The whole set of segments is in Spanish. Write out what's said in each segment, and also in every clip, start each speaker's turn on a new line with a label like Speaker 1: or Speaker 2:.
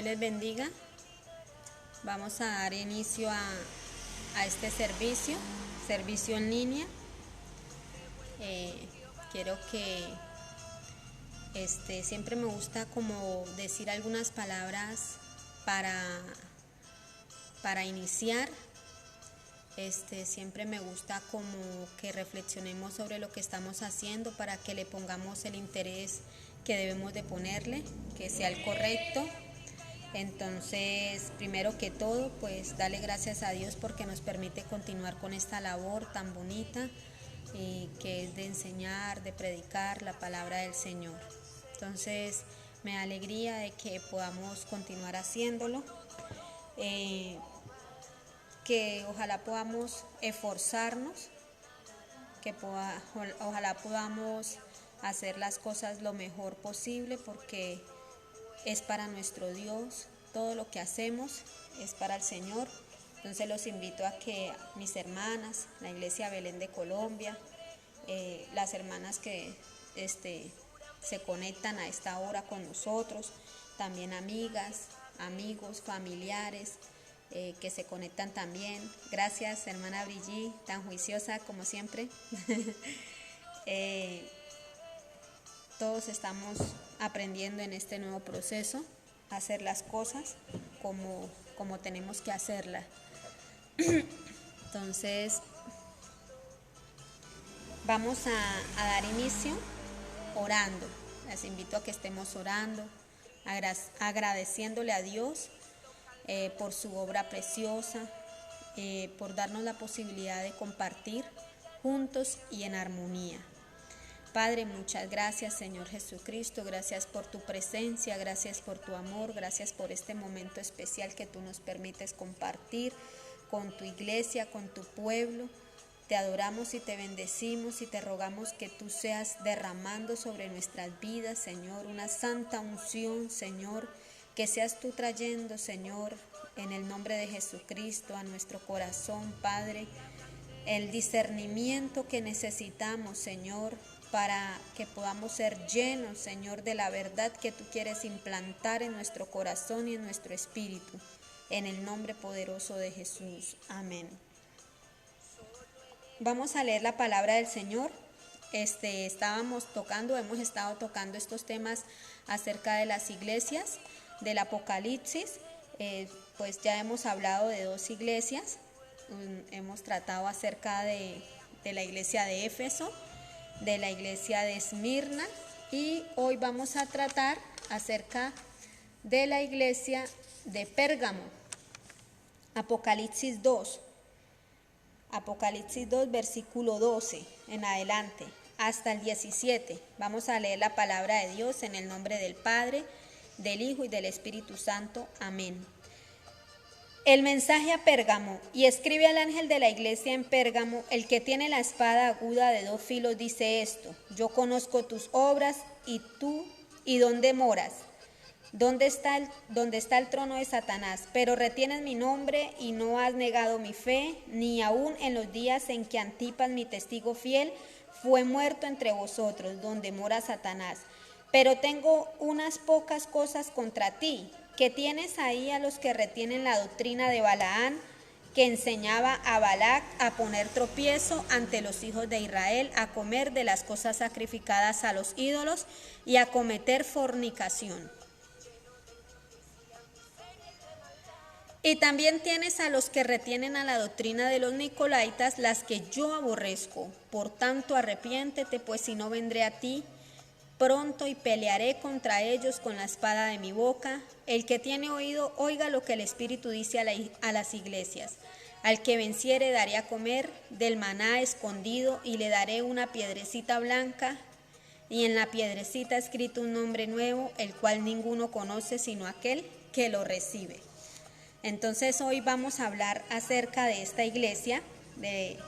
Speaker 1: Dios les bendiga. Vamos a dar inicio a este servicio en línea. Quiero que siempre me gusta como decir algunas palabras para iniciar. Siempre me gusta como que reflexionemos sobre lo que estamos haciendo para que le pongamos el interés que debemos de ponerle, que sea el correcto. Entonces, primero que todo, pues darle gracias a Dios porque nos permite continuar con esta labor tan bonita que es de enseñar, de predicar la palabra del Señor. Entonces, me da alegría de que podamos continuar haciéndolo, que ojalá podamos esforzarnos, que ojalá podamos hacer las cosas lo mejor posible porque es para nuestro Dios, todo lo que hacemos es para el Señor. Entonces los invito a que mis hermanas, la Iglesia Belén de Colombia, las hermanas que se conectan a esta hora con nosotros, también amigas, amigos, familiares que se conectan también. Gracias, hermana Brigitte, tan juiciosa como siempre. Todos estamos aprendiendo en este nuevo proceso a hacer las cosas como tenemos que hacerlas. Entonces, vamos a dar inicio orando. Les invito a que estemos orando, agradeciéndole a Dios por su obra preciosa, por darnos la posibilidad de compartir juntos y en armonía. Padre, muchas gracias, Señor Jesucristo, gracias por tu presencia, gracias por tu amor, gracias por este momento especial que tú nos permites compartir con tu iglesia, con tu pueblo. Te adoramos y te bendecimos y te rogamos que tú seas derramando sobre nuestras vidas, Señor, una santa unción, Señor, que seas tú trayendo, Señor, en el nombre de Jesucristo a nuestro corazón, Padre, el discernimiento que necesitamos, Señor, para que podamos ser llenos, Señor, de la verdad que tú quieres implantar en nuestro corazón y en nuestro espíritu. En el nombre poderoso de Jesús. Amén. Vamos a leer la palabra del Señor. Hemos estado tocando estos temas acerca de las iglesias, del Apocalipsis. Pues ya hemos hablado de 2 iglesias. Hemos tratado acerca de la iglesia de Éfeso, de la iglesia de Esmirna, y hoy vamos a tratar acerca de la iglesia de Pérgamo. Apocalipsis 2, versículo 12 en adelante, hasta el 17. Vamos a leer la palabra de Dios en el nombre del Padre, del Hijo y del Espíritu Santo. Amén. El mensaje a Pérgamo, y escribe al ángel de la iglesia en Pérgamo, el que tiene la espada aguda de 2 filos, dice esto: yo conozco tus obras y tú, y dónde moras, dónde está el trono de Satanás, pero retienes mi nombre y no has negado mi fe, ni aun en los días en que Antipas, mi testigo fiel, fue muerto entre vosotros, donde mora Satanás. Pero tengo unas pocas cosas contra ti, que tienes ahí a los que retienen la doctrina de Balaán, que enseñaba a Balac a poner tropiezo ante los hijos de Israel, a comer de las cosas sacrificadas a los ídolos y a cometer fornicación. Y también tienes a los que retienen a la doctrina de los Nicolaitas, las que yo aborrezco. Por tanto, arrepiéntete, pues si no vendré a ti pronto y pelearé contra ellos con la espada de mi boca. El que tiene oído, oiga lo que el Espíritu dice a las iglesias. Al que venciere daré a comer del maná escondido, y le daré una piedrecita blanca, y en la piedrecita escrito un nombre nuevo, el cual ninguno conoce sino aquel que lo recibe. Entonces hoy vamos a hablar acerca de esta iglesia, de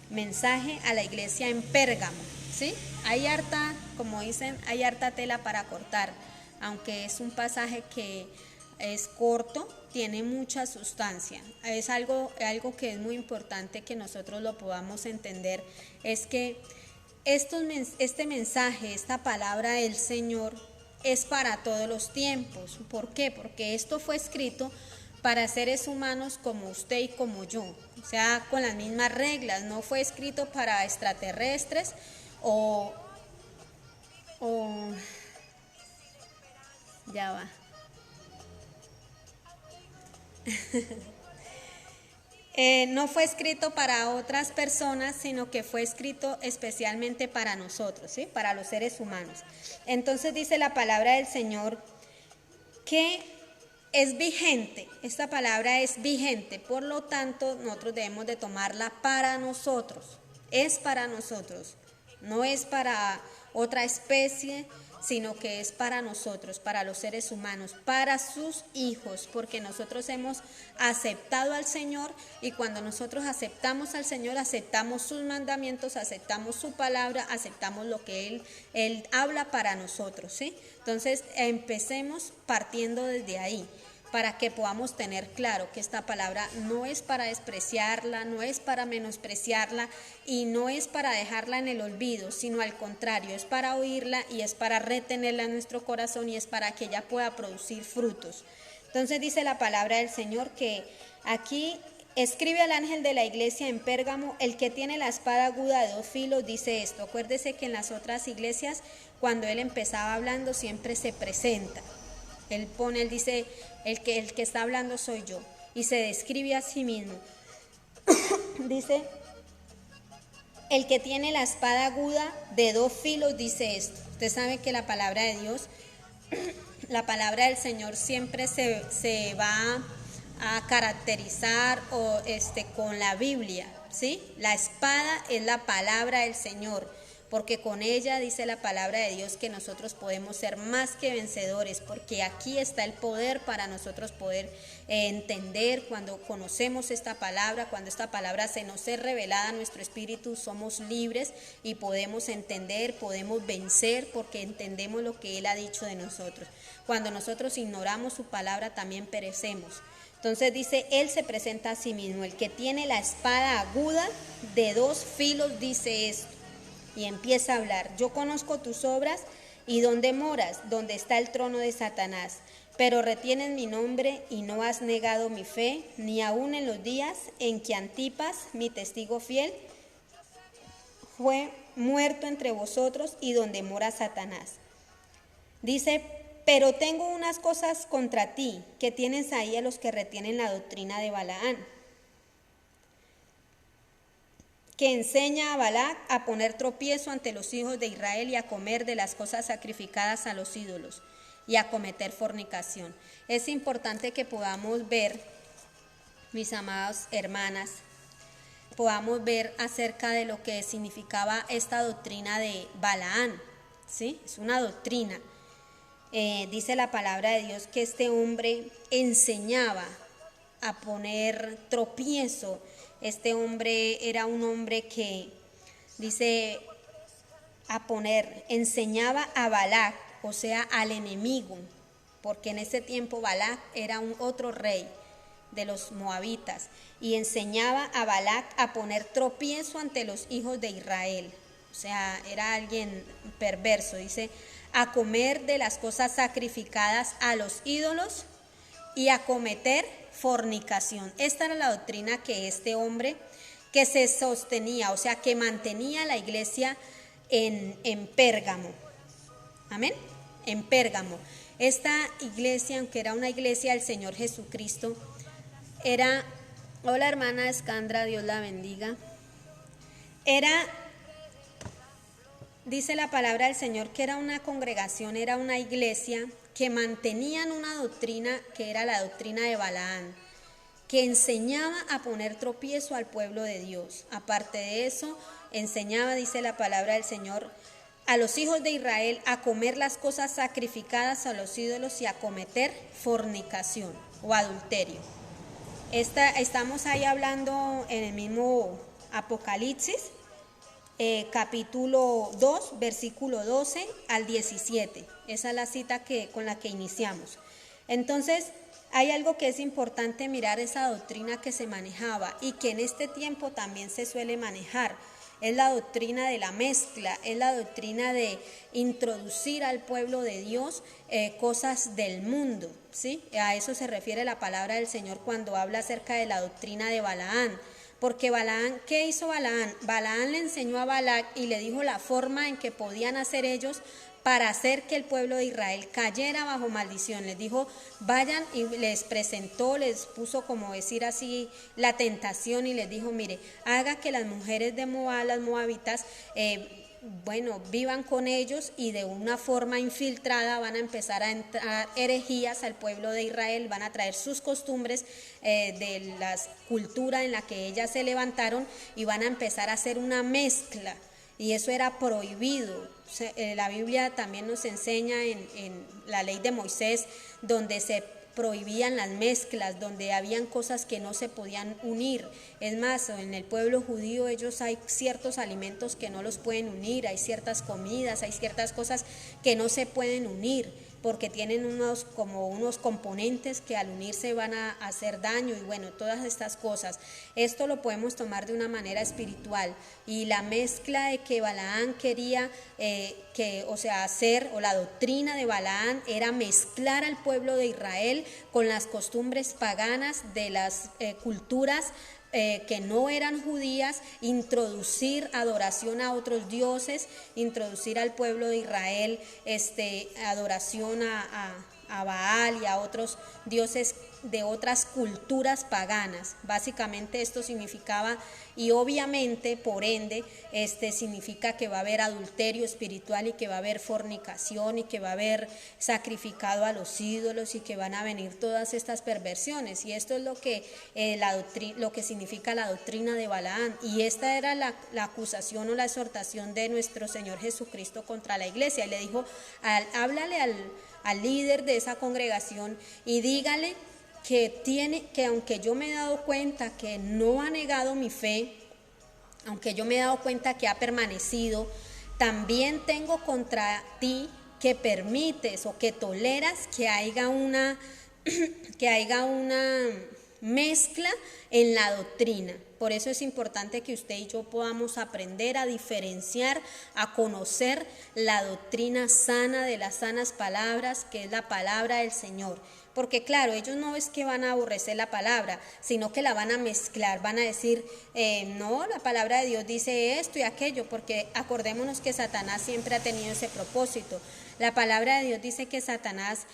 Speaker 1: mensaje a la iglesia en Pérgamo, ¿sí? Hay harta, como dicen, hay harta tela para cortar, aunque es un pasaje que es corto, tiene mucha sustancia. Es algo que es muy importante que nosotros lo podamos entender, es que este mensaje, esta palabra del Señor, es para todos los tiempos. ¿Por qué? Porque esto fue escrito para seres humanos como usted y como yo, o sea, con las mismas reglas. No fue escrito para extraterrestres o ya va. No fue escrito para otras personas, sino que fue escrito especialmente para nosotros, ¿sí? Para los seres humanos. Entonces dice la palabra del Señor que es vigente, esta palabra es vigente, por lo tanto nosotros debemos de tomarla para nosotros, es para nosotros, no es para otra especie, sino que es para nosotros, para los seres humanos, para sus hijos, porque nosotros hemos aceptado al Señor, y cuando nosotros aceptamos al Señor, aceptamos sus mandamientos, aceptamos su palabra, aceptamos lo que Él habla para nosotros, ¿sí? Entonces empecemos partiendo desde ahí, para que podamos tener claro que esta palabra no es para despreciarla, no es para menospreciarla y no es para dejarla en el olvido, sino al contrario, es para oírla y es para retenerla en nuestro corazón y es para que ella pueda producir frutos. Entonces dice la palabra del Señor que aquí escribe al ángel de la iglesia en Pérgamo: el que tiene la espada aguda de 2 filos dice esto. Acuérdese que en las otras iglesias, cuando él empezaba hablando, siempre se presenta. Él dice, el que está hablando soy yo, y se describe a sí mismo. Dice, el que tiene la espada aguda de 2 filos dice esto. Usted sabe que la palabra de Dios, la palabra del Señor siempre se va a caracterizar con la Biblia, ¿sí? La espada es la palabra del Señor, porque con ella dice la palabra de Dios que nosotros podemos ser más que vencedores, porque aquí está el poder para nosotros poder entender. Cuando conocemos esta palabra, cuando esta palabra se nos es revelada a nuestro espíritu, somos libres y podemos entender, podemos vencer, porque entendemos lo que Él ha dicho de nosotros. Cuando nosotros ignoramos su palabra, también perecemos. Entonces dice, Él se presenta a sí mismo: el que tiene la espada aguda de 2 filos dice esto. Y empieza a hablar: yo conozco tus obras y dónde moras, donde está el trono de Satanás, pero retienes mi nombre y no has negado mi fe, ni aun en los días en que Antipas, mi testigo fiel, fue muerto entre vosotros y donde mora Satanás. Dice, pero tengo unas cosas contra ti, que tienes ahí a los que retienen la doctrina de Balaán, que enseña a Balac a poner tropiezo ante los hijos de Israel y a comer de las cosas sacrificadas a los ídolos y a cometer fornicación. Es importante que podamos ver, mis amadas hermanas, podamos ver acerca de lo que significaba esta doctrina de Balaán, ¿sí? Es una doctrina. Dice la palabra de Dios que este hombre enseñaba a poner tropiezo. Este hombre era un hombre que, dice, enseñaba a Balac, o sea, al enemigo, porque en ese tiempo Balac era otro rey de los moabitas, y enseñaba a Balac a poner tropiezo ante los hijos de Israel. O sea, era alguien perverso. Dice, a comer de las cosas sacrificadas a los ídolos y a cometer fornicación. Esta era la doctrina que este hombre, que se sostenía, o sea, que mantenía la iglesia en Pérgamo. Amén. En Pérgamo. Esta iglesia, aunque era una iglesia del Señor Jesucristo, era, hola hermana Escandra, Dios la bendiga, dice la palabra del Señor que era una congregación, era una iglesia que mantenían una doctrina que era la doctrina de Balaán, que enseñaba a poner tropiezo al pueblo de Dios. Aparte de eso, enseñaba, dice la palabra del Señor, a los hijos de Israel a comer las cosas sacrificadas a los ídolos y a cometer fornicación o adulterio. Estamos ahí hablando en el mismo Apocalipsis, capítulo 2, versículo 12 al 17. Esa es la cita con la que iniciamos. Entonces, hay algo que es importante mirar: esa doctrina que se manejaba y que en este tiempo también se suele manejar. es la doctrina de la mezcla, es la doctrina de introducir al pueblo de Dios cosas del mundo, ¿sí? A eso se refiere la palabra del Señor cuando habla acerca de la doctrina de Balaán. Porque Balaán, ¿qué hizo Balaán? Balaán le enseñó a Balac y le dijo la forma en que podían hacer ellos para hacer que el pueblo de Israel cayera bajo maldición. Les dijo, vayan, y les presentó, les puso, como decir así, la tentación y les dijo, mire, haga que las mujeres de Moab, las moabitas, vivan con ellos y de una forma infiltrada van a empezar a entrar herejías al pueblo de Israel, van a traer sus costumbres de la cultura en la que ellas se levantaron y van a empezar a hacer una mezcla. Y eso era prohibido. La Biblia también nos enseña en la ley de Moisés, donde se prohibían las mezclas, donde habían cosas que no se podían unir. Es más, en el pueblo judío ellos hay ciertos alimentos que no los pueden unir, hay ciertas comidas, hay ciertas cosas que no se pueden unir, porque tienen unos componentes que al unirse van a hacer daño y bueno, todas estas cosas. Esto lo podemos tomar de una manera espiritual y la mezcla de que Balaán quería hacer, o la doctrina de Balaán era mezclar al pueblo de Israel con las costumbres paganas de las culturas que no eran judías, introducir adoración a otros dioses, introducir al pueblo de Israel adoración a Baal y a otros dioses de otras culturas paganas. Básicamente esto significaba, y obviamente por ende significa que va a haber adulterio espiritual y que va a haber fornicación y que va a haber sacrificado a los ídolos y que van a venir todas estas perversiones, y esto es lo que significa la doctrina de Balaán, y esta era la acusación o la exhortación de nuestro Señor Jesucristo contra la iglesia. Y le dijo, háblale al líder de esa congregación y dígale que aunque yo me he dado cuenta que no ha negado mi fe, aunque yo me he dado cuenta que ha permanecido, también tengo contra ti que permites o que toleras que haya una mezcla en la doctrina. Por eso es importante que usted y yo podamos aprender a diferenciar, a conocer la doctrina sana de las sanas palabras, que es la palabra del Señor. Porque claro, ellos no es que van a aborrecer la palabra, sino que la van a mezclar, van a decir, no, la palabra de Dios dice esto y aquello, porque acordémonos que Satanás siempre ha tenido ese propósito. La palabra de Dios dice que Satanás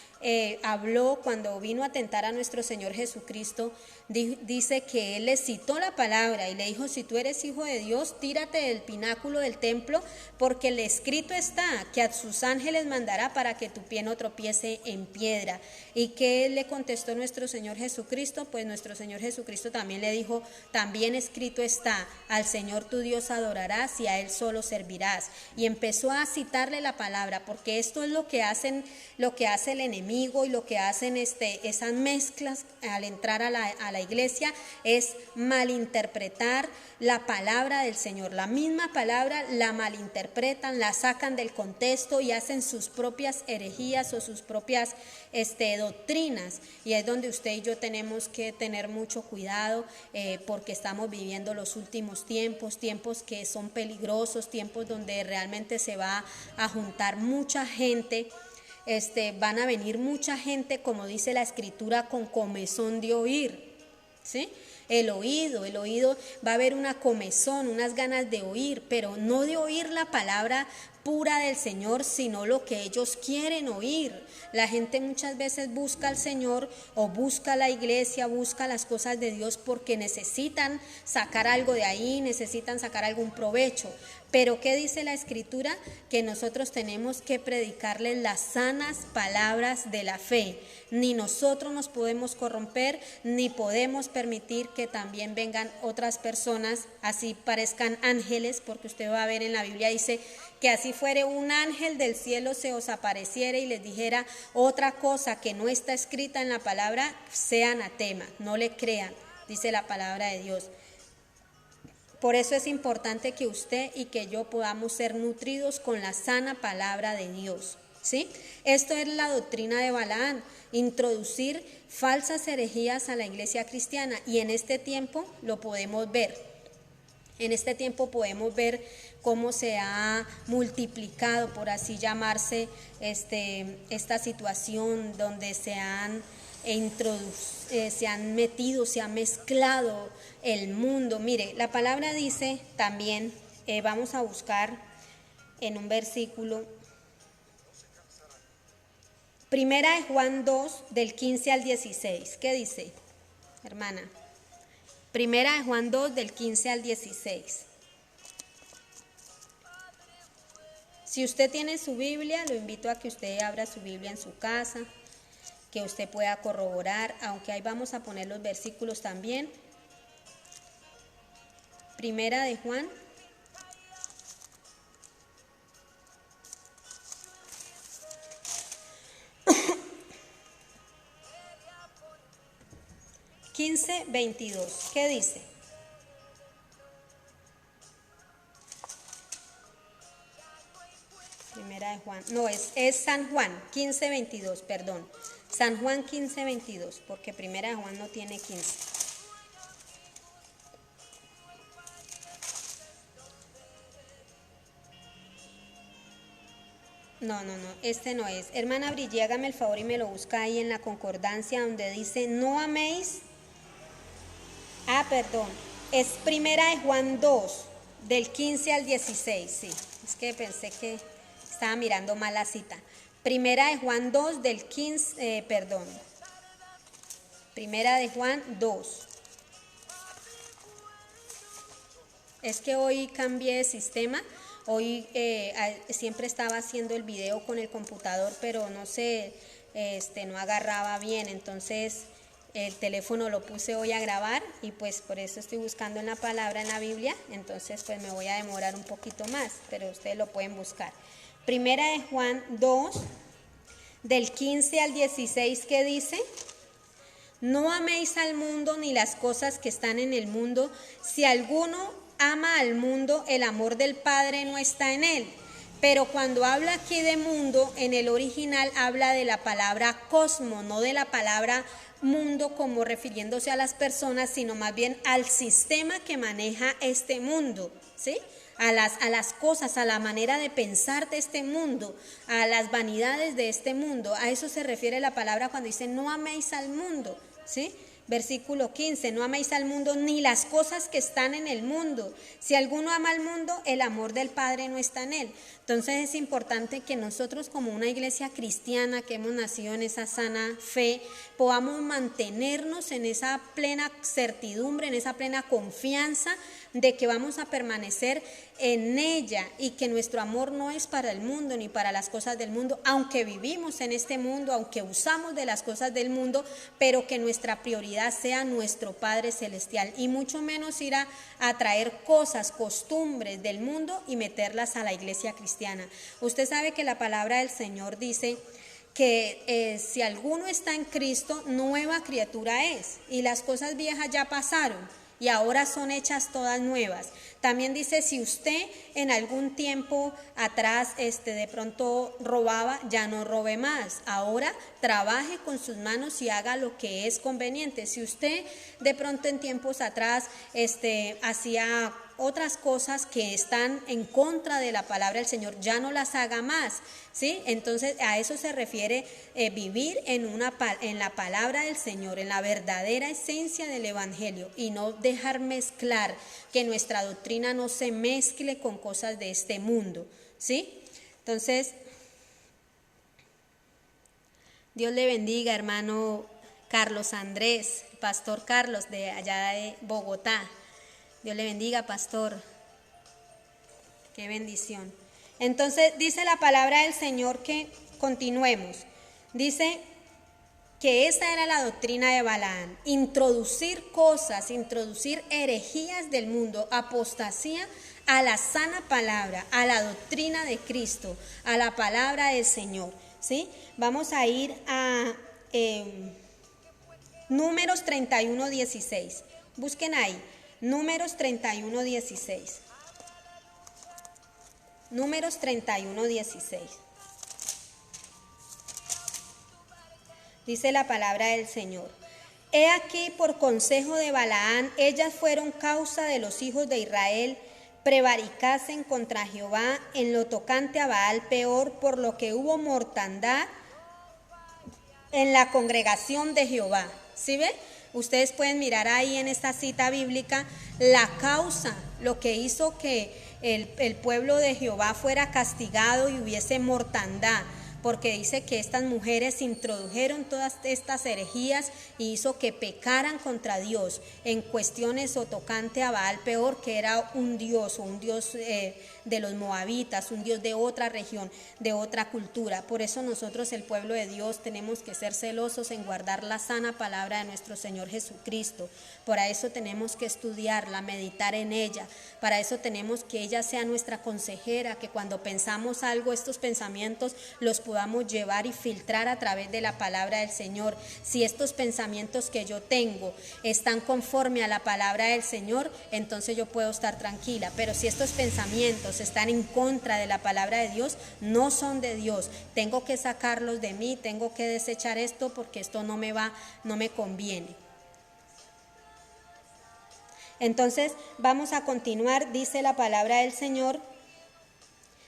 Speaker 1: habló cuando vino a tentar a nuestro Señor Jesucristo, dice que él le citó la palabra y le dijo, si tú eres hijo de Dios, tírate del pináculo del templo, porque el escrito está, que a sus ángeles mandará para que tu pie no tropiece en piedra. ¿Y qué le contestó nuestro Señor Jesucristo? Pues nuestro Señor Jesucristo también le dijo, también escrito está, al Señor tu Dios adorarás y a Él solo servirás. Y empezó a citarle la palabra, porque esto es lo que hace el enemigo y lo que hacen esas mezclas al entrar a la iglesia, es malinterpretar la palabra del Señor. La misma palabra la malinterpretan, la sacan del contexto y hacen sus propias herejías o sus propias doctrinas, y es donde usted y yo tenemos que tener mucho cuidado, porque estamos viviendo los últimos tiempos que son peligrosos, tiempos donde realmente se va a juntar mucha gente, van a venir mucha gente, como dice la Escritura, con comezón de oír, ¿sí? El oído, va a haber una comezón, unas ganas de oír, pero no de oír la palabra pura del Señor, sino lo que ellos quieren oír. La gente muchas veces busca al Señor o busca la iglesia, busca las cosas de Dios porque necesitan sacar algo de ahí, necesitan sacar algún provecho. Pero ¿qué dice la Escritura? Que nosotros tenemos que predicarles las sanas palabras de la fe. Ni nosotros nos podemos corromper, ni podemos permitir que también vengan otras personas, así parezcan ángeles, porque usted va a ver en la Biblia, dice que así fuere un ángel del cielo se os apareciera y les dijera otra cosa que no está escrita en la palabra, sea anatema, no le crean, dice la palabra de Dios. Por eso es importante que usted y que yo podamos ser nutridos con la sana palabra de Dios, ¿sí? Esto es la doctrina de Balaán, introducir falsas herejías a la iglesia cristiana, y en este tiempo lo podemos ver. En este tiempo podemos ver cómo se ha multiplicado, por así llamarse, esta situación donde se han metido, se ha mezclado el mundo. Mire, la palabra dice también, vamos a buscar en un versículo, Primera de Juan 2, del 15 al 16. ¿Qué dice, hermana? Primera de Juan 2, del 15 al 16. Si usted tiene su Biblia, lo invito a que usted abra su Biblia en su casa, que usted pueda corroborar, aunque ahí vamos a poner los versículos también. Primera de Juan 15, 22. ¿Qué dice? Primera de Juan, no, es San Juan 15, 22, perdón. San Juan 15, 22, porque Primera de Juan no tiene 15. No, este no es. Hermana Brigitte, hágame el favor y me lo busca ahí en la concordancia donde dice, no améis. Perdón, es Primera de Juan 2, del 15 al 16, sí. Es que pensé que estaba mirando mal la cita. Primera de Juan 2, del 15, perdón. Primera de Juan 2. Es que hoy cambié de sistema. Hoy siempre estaba haciendo el video con el computador, pero no sé, no agarraba bien. Entonces el teléfono lo puse hoy a grabar y pues por eso estoy buscando en la palabra en la Biblia. Entonces pues me voy a demorar un poquito más, pero ustedes lo pueden buscar. Primera de Juan 2, del 15 al 16, ¿qué dice? No améis al mundo ni las cosas que están en el mundo. Si alguno ama al mundo, el amor del Padre no está en él. Pero cuando habla aquí de mundo, en el original habla de la palabra cosmos, no de la palabra mundo como refiriéndose a las personas, sino más bien al sistema que maneja este mundo, ¿sí? A las cosas, a la manera de pensar de este mundo, a las vanidades de este mundo. A eso se refiere la palabra cuando dice no améis al mundo, ¿sí? Versículo 15, no améis al mundo ni las cosas que están en el mundo. Si alguno ama al mundo, el amor del Padre no está en él. Entonces es importante que nosotros como una iglesia cristiana que hemos nacido en esa sana fe, podamos mantenernos en esa plena certidumbre, en esa plena confianza de que vamos a permanecer en ella y que nuestro amor no es para el mundo ni para las cosas del mundo, aunque vivimos en este mundo, aunque usamos de las cosas del mundo, pero que nuestra prioridad sea nuestro Padre Celestial y mucho menos ir a traer cosas, costumbres del mundo y meterlas a la iglesia cristiana. Usted sabe que la palabra del Señor dice que si alguno está en Cristo, nueva criatura es, y las cosas viejas ya pasaron y ahora son hechas todas nuevas. También dice, si usted en algún tiempo atrás de pronto robaba, ya no robe más. Ahora trabaje con sus manos y haga lo que es conveniente. Si usted de pronto en tiempos atrás hacía otras cosas que están en contra de la palabra del Señor, ya no las haga más, ¿sí? Entonces a eso se refiere vivir en la palabra del Señor, en la verdadera esencia del Evangelio y no dejar mezclar, que nuestra doctrina no se mezcle con cosas de este mundo, ¿sí? Entonces, Dios le bendiga, hermano Carlos Andrés, pastor Carlos de allá de Bogotá. Dios le bendiga, pastor. Qué bendición. Entonces dice la palabra del Señor que continuemos. Dice que esa era la doctrina de Balaam, introducir cosas, introducir herejías del mundo, apostasía a la sana palabra, a la doctrina de Cristo, a la palabra del Señor, ¿sí? Vamos a ir a Números 31, 16. Busquen ahí. Números 31, 16. Números 31, 16. Dice la palabra del Señor. He aquí, por consejo de Balaán, ellas fueron causa de los hijos de Israel prevaricasen contra Jehová en lo tocante a Baal peor, por lo que hubo mortandad en la congregación de Jehová. ¿Sí ve? Ustedes pueden mirar ahí en esta cita bíblica la causa, lo que hizo que el pueblo de Jehová fuera castigado y hubiese mortandad, porque dice que estas mujeres introdujeron todas estas herejías y hizo que pecaran contra Dios en cuestiones o tocante a Baal peor, que era un dios o un dios de los moabitas, un dios de otra región, de otra cultura. Por eso nosotros, el pueblo de Dios, tenemos que ser celosos en guardar la sana palabra de nuestro Señor Jesucristo. Para eso tenemos que estudiarla, meditar en ella. Para eso tenemos que ella sea nuestra consejera, que cuando pensamos algo, estos pensamientos los podamos llevar y filtrar a través de la palabra del Señor. Si estos pensamientos que yo tengo están conforme a la palabra del Señor, entonces yo puedo estar tranquila. Pero si estos pensamientos están en contra de la palabra de Dios, no son de Dios. Tengo que sacarlos de mí, tengo que desechar esto porque esto no me conviene. Entonces vamos a continuar, dice la palabra del Señor,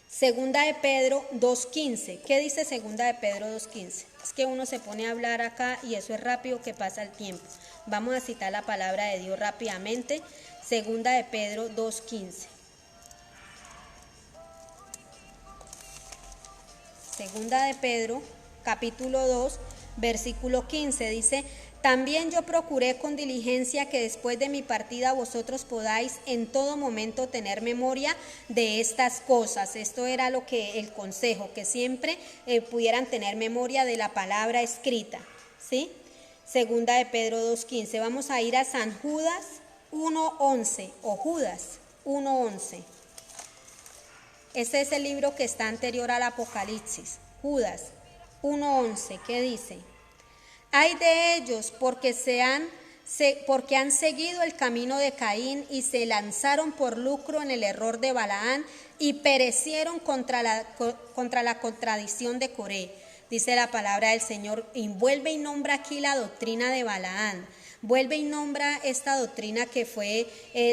Speaker 1: Segunda de Pedro 2.15. ¿Qué dice Segunda de Pedro 2.15? Es que uno se pone a hablar acá y eso es rápido que pasa el tiempo. Vamos a citar la palabra de Dios rápidamente. Segunda de Pedro 2.15. Segunda de Pedro, capítulo 2, versículo 15, dice: también yo procuré con diligencia que después de mi partida vosotros podáis en todo momento tener memoria de estas cosas. Esto era lo que el consejo, que siempre pudieran tener memoria de la palabra escrita, ¿sí? Segunda de Pedro 2.15. Vamos a ir a San Judas 1.11 o Judas 1.11. Este es el libro que está anterior al Apocalipsis. Judas 1.11, ¿qué dice? Hay de ellos porque han seguido el camino de Caín y se lanzaron por lucro en el error de Balaán y perecieron contra la contradicción de Coré. Dice la palabra del Señor, y vuelve y nombra aquí la doctrina de Balaán. Vuelve y nombra esta doctrina que fue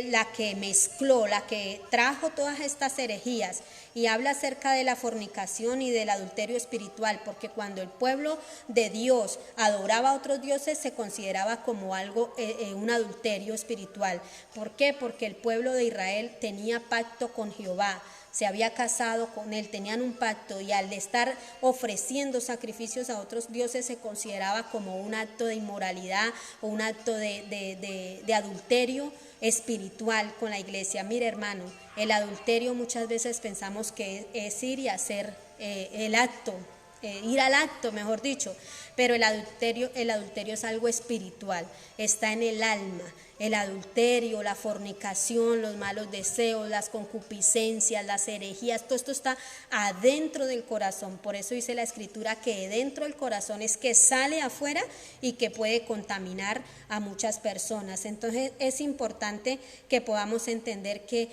Speaker 1: la que mezcló, la que trajo todas estas herejías, y habla acerca de la fornicación y del adulterio espiritual, porque cuando el pueblo de Dios adoraba a otros dioses se consideraba como algo, un adulterio espiritual. ¿Por qué? Porque el pueblo de Israel tenía pacto con Jehová, se había casado con él, tenían un pacto, y al estar ofreciendo sacrificios a otros dioses se consideraba como un acto de inmoralidad o un acto de adulterio espiritual con la iglesia. Mire, hermano, el adulterio muchas veces pensamos que es ir y hacer el acto, ir al acto, mejor dicho, pero el adulterio es algo espiritual, está en el alma. El adulterio, la fornicación, los malos deseos, las concupiscencias, las herejías, todo esto está adentro del corazón. Por eso dice la Escritura que dentro del corazón es que sale afuera y que puede contaminar a muchas personas. Entonces es importante que podamos entender que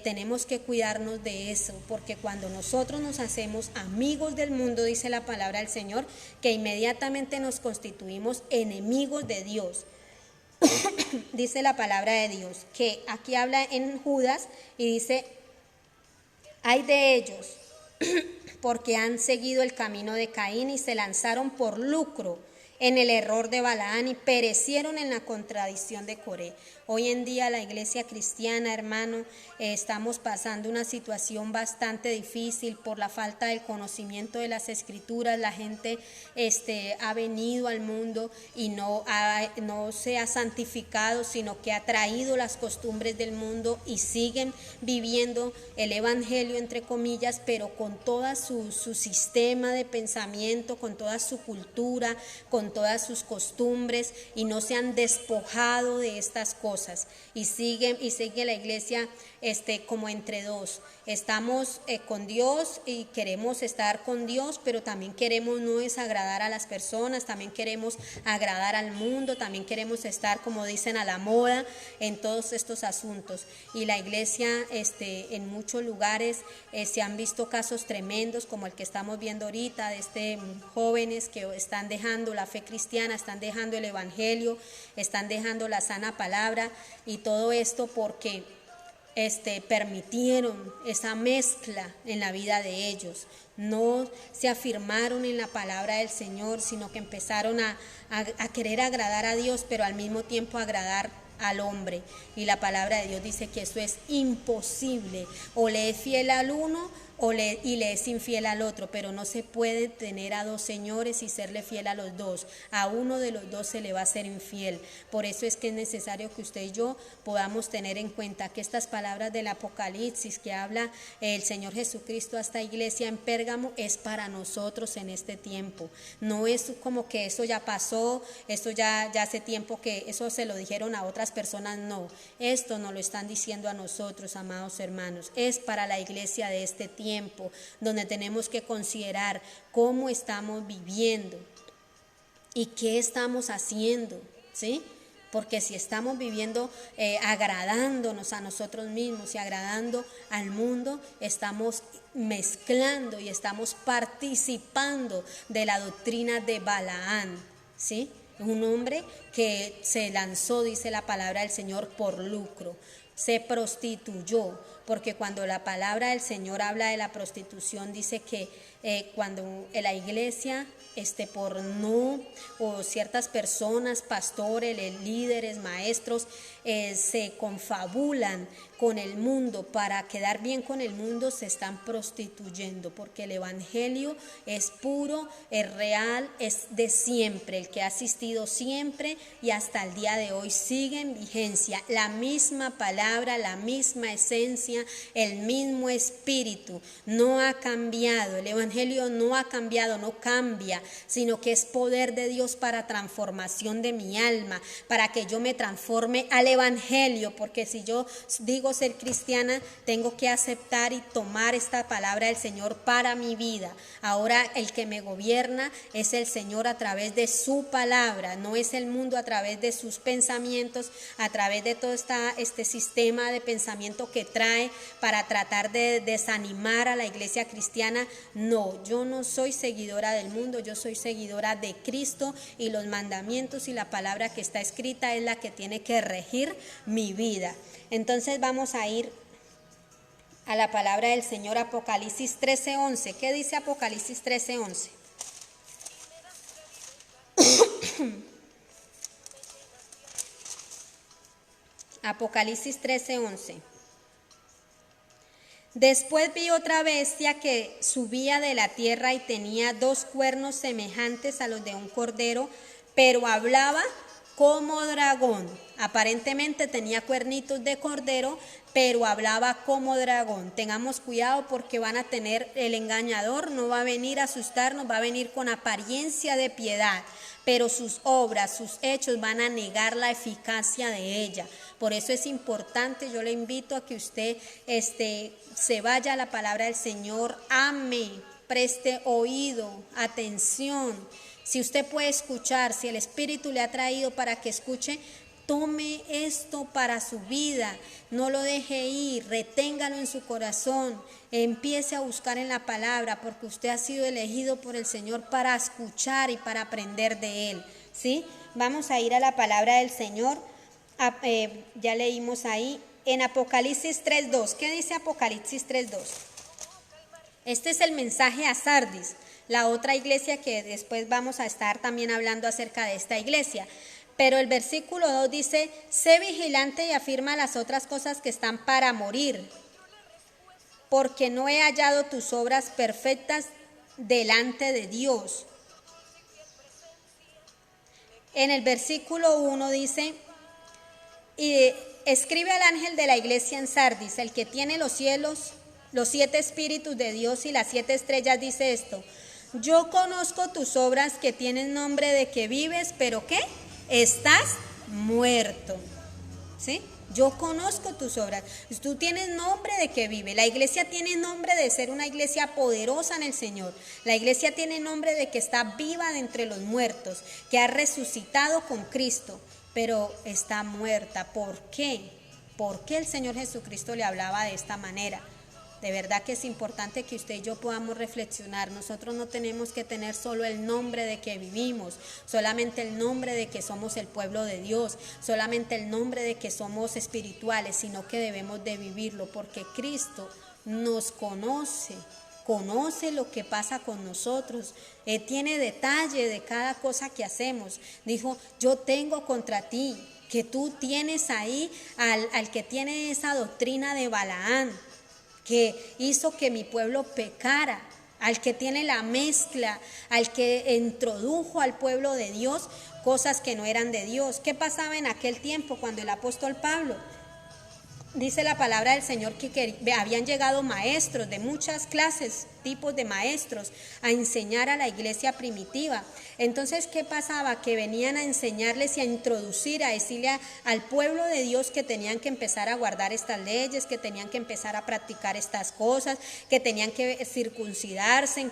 Speaker 1: tenemos que cuidarnos de eso, porque cuando nosotros nos hacemos amigos del mundo, dice la palabra del Señor, que inmediatamente nos constituimos enemigos de Dios. Dice la palabra de Dios, que aquí habla en Judas y dice: hay de ellos porque han seguido el camino de Caín y se lanzaron por lucro en el error de Balaán y perecieron en la contradicción de Coré. Hoy en día la iglesia cristiana, hermano, estamos pasando una situación bastante difícil por la falta del conocimiento de las Escrituras. La gente ha venido al mundo y no se ha santificado, sino que ha traído las costumbres del mundo y siguen viviendo el evangelio, entre comillas, pero con toda su sistema de pensamiento, con toda su cultura, con todas sus costumbres, y no se han despojado de estas cosas. Y sigue la iglesia como entre dos. Estamos con Dios y queremos estar con Dios, pero también queremos no desagradar a las personas, también queremos agradar al mundo, también queremos estar, como dicen, a la moda en todos estos asuntos. Y la iglesia en muchos lugares se han visto casos tremendos como el que estamos viendo ahorita, de jóvenes que están dejando la fe cristiana, están dejando el evangelio, están dejando la sana palabra, y todo esto porque permitieron esa mezcla en la vida de ellos. No se afirmaron en la palabra del Señor, sino que empezaron a querer agradar a Dios, pero al mismo tiempo agradar al hombre. Y la palabra de Dios dice que eso es imposible. O le es fiel al uno y le es infiel al otro, pero no se puede tener a dos señores y serle fiel a los dos. A uno de los dos se le va a ser infiel. Por eso es que es necesario que usted y yo podamos tener en cuenta que estas palabras del Apocalipsis que habla el Señor Jesucristo a esta iglesia en Pérgamo es para nosotros en este tiempo. No es como que eso ya pasó, esto ya hace tiempo que eso se lo dijeron a otras personas. No, esto nos lo están diciendo a nosotros, amados hermanos. Es para la iglesia de este tiempo, donde tenemos que considerar cómo estamos viviendo y qué estamos haciendo, ¿sí? Porque si estamos viviendo agradándonos a nosotros mismos y agradando al mundo, estamos mezclando y estamos participando de la doctrina de Balaán, ¿sí? Un hombre que se lanzó, dice la palabra del Señor, por lucro. Se prostituyó, porque cuando la palabra del Señor habla de la prostitución, dice que cuando en la iglesia por no, o ciertas personas, pastores, líderes, maestros, se confabulan con el mundo para quedar bien con el mundo, se están prostituyendo, porque el evangelio es puro, es real, es de siempre, el que ha asistido siempre y hasta el día de hoy sigue en vigencia, la misma palabra, la misma esencia, el mismo espíritu, no ha cambiado, el evangelio no ha cambiado, no cambia, sino que es poder de Dios para transformación de mi alma, para que yo me transforme al evangelio, porque si yo digo ser cristiana, tengo que aceptar y tomar esta palabra del Señor para mi vida. Ahora el que me gobierna es el Señor a través de su palabra, no es el mundo a través de sus pensamientos, a través de todo este sistema de pensamiento que trae para tratar de desanimar a la iglesia cristiana. No, yo no soy seguidora del mundo, yo soy seguidora de Cristo, y los mandamientos y la palabra que está escrita es la que tiene que regir mi vida. Entonces vamos a ir a la palabra del Señor, Apocalipsis 13:11. ¿Qué dice Apocalipsis 13:11? Apocalipsis 13:11. Después vi otra bestia que subía de la tierra y tenía 2 cuernos semejantes a los de un cordero, pero hablaba como dragón. Aparentemente tenía cuernitos de cordero, pero hablaba como dragón. Tengamos cuidado, porque van a tener, el engañador no va a venir a asustarnos, va a venir con apariencia de piedad, pero sus obras, sus hechos van a negar la eficacia de ella. Por eso es importante, yo le invito a que usted se vaya a la palabra del Señor, ame, preste oído, atención. Si usted puede escuchar, si el Espíritu le ha traído para que escuche, tome esto para su vida, no lo deje ir, reténgalo en su corazón, empiece a buscar en la palabra, porque usted ha sido elegido por el Señor para escuchar y para aprender de Él, ¿sí? Vamos a ir a la palabra del Señor, ya leímos ahí, en Apocalipsis 3:2. ¿Qué dice Apocalipsis 3:2? Este es el mensaje a Sardis, la otra iglesia que después vamos a estar también hablando acerca de esta iglesia. Pero el versículo 2 dice: sé vigilante y afirma las otras cosas que están para morir, porque no he hallado tus obras perfectas delante de Dios. En el versículo 1 dice: y escribe al ángel de la iglesia en Sardis, el que tiene los cielos, los 7 espíritus de Dios y las 7 estrellas, dice esto: yo conozco tus obras, que tienen nombre de que vives, pero ¿qué? Estás muerto, ¿sí? Yo conozco tus obras. Tú tienes nombre de que vive. La iglesia tiene nombre de ser una iglesia poderosa en el Señor. La iglesia tiene nombre de que está viva de entre los muertos, que ha resucitado con Cristo, pero está muerta. ¿Por qué? ¿Por qué el Señor Jesucristo le hablaba de esta manera? De verdad que es importante que usted y yo podamos reflexionar. Nosotros no tenemos que tener solo el nombre de que vivimos, solamente el nombre de que somos el pueblo de Dios, solamente el nombre de que somos espirituales, sino que debemos de vivirlo, porque Cristo nos conoce lo que pasa con nosotros, tiene detalle de cada cosa que hacemos. Dijo, yo tengo contra ti, que tú tienes ahí al que tiene esa doctrina de Balaán, que hizo que mi pueblo pecara, al que tiene la mezcla, al que introdujo al pueblo de Dios cosas que no eran de Dios. ¿Qué pasaba en aquel tiempo cuando el apóstol Pablo? Dice la palabra del Señor que habían llegado maestros de muchas clases, tipos de maestros, a enseñar a la iglesia primitiva. Entonces, ¿qué pasaba? Que venían a enseñarles y a introducir, a decirle al pueblo de Dios que tenían que empezar a guardar estas leyes, que tenían que empezar a practicar estas cosas, que tenían que circuncidarse,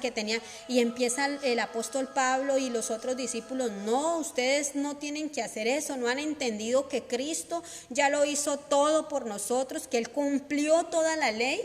Speaker 1: y empieza el apóstol Pablo y los otros discípulos, no, ustedes no tienen que hacer eso, no han entendido que Cristo ya lo hizo todo por nosotros, que Él cumplió toda la ley.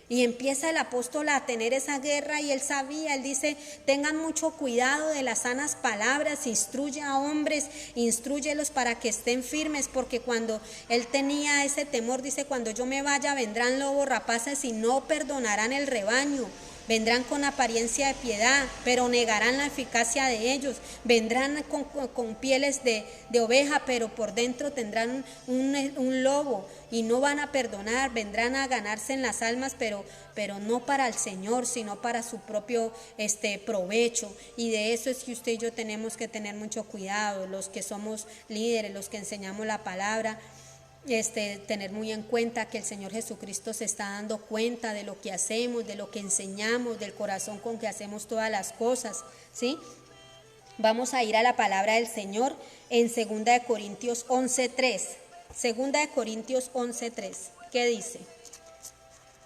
Speaker 1: Y empieza el apóstol a tener esa guerra y él sabía, él dice, tengan mucho cuidado de las sanas palabras, instruye a hombres, instrúyelos para que estén firmes, porque cuando él tenía ese temor, dice, cuando yo me vaya vendrán lobos rapaces y no perdonarán el rebaño. Vendrán con apariencia de piedad, pero negarán la eficacia de ellos. Vendrán con pieles de oveja, pero por dentro tendrán un lobo y no van a perdonar. Vendrán a ganarse en las almas, pero no para el Señor, sino para su propio provecho. Y de eso es que usted y yo tenemos que tener mucho cuidado, los que somos líderes, los que enseñamos la palabra. Tener muy en cuenta que el Señor Jesucristo se está dando cuenta de lo que hacemos, de lo que enseñamos, del corazón con que hacemos todas las cosas, ¿sí? Vamos a ir a la palabra del Señor en 2 Corintios 11:3. 2 Corintios 11:3. ¿Qué dice?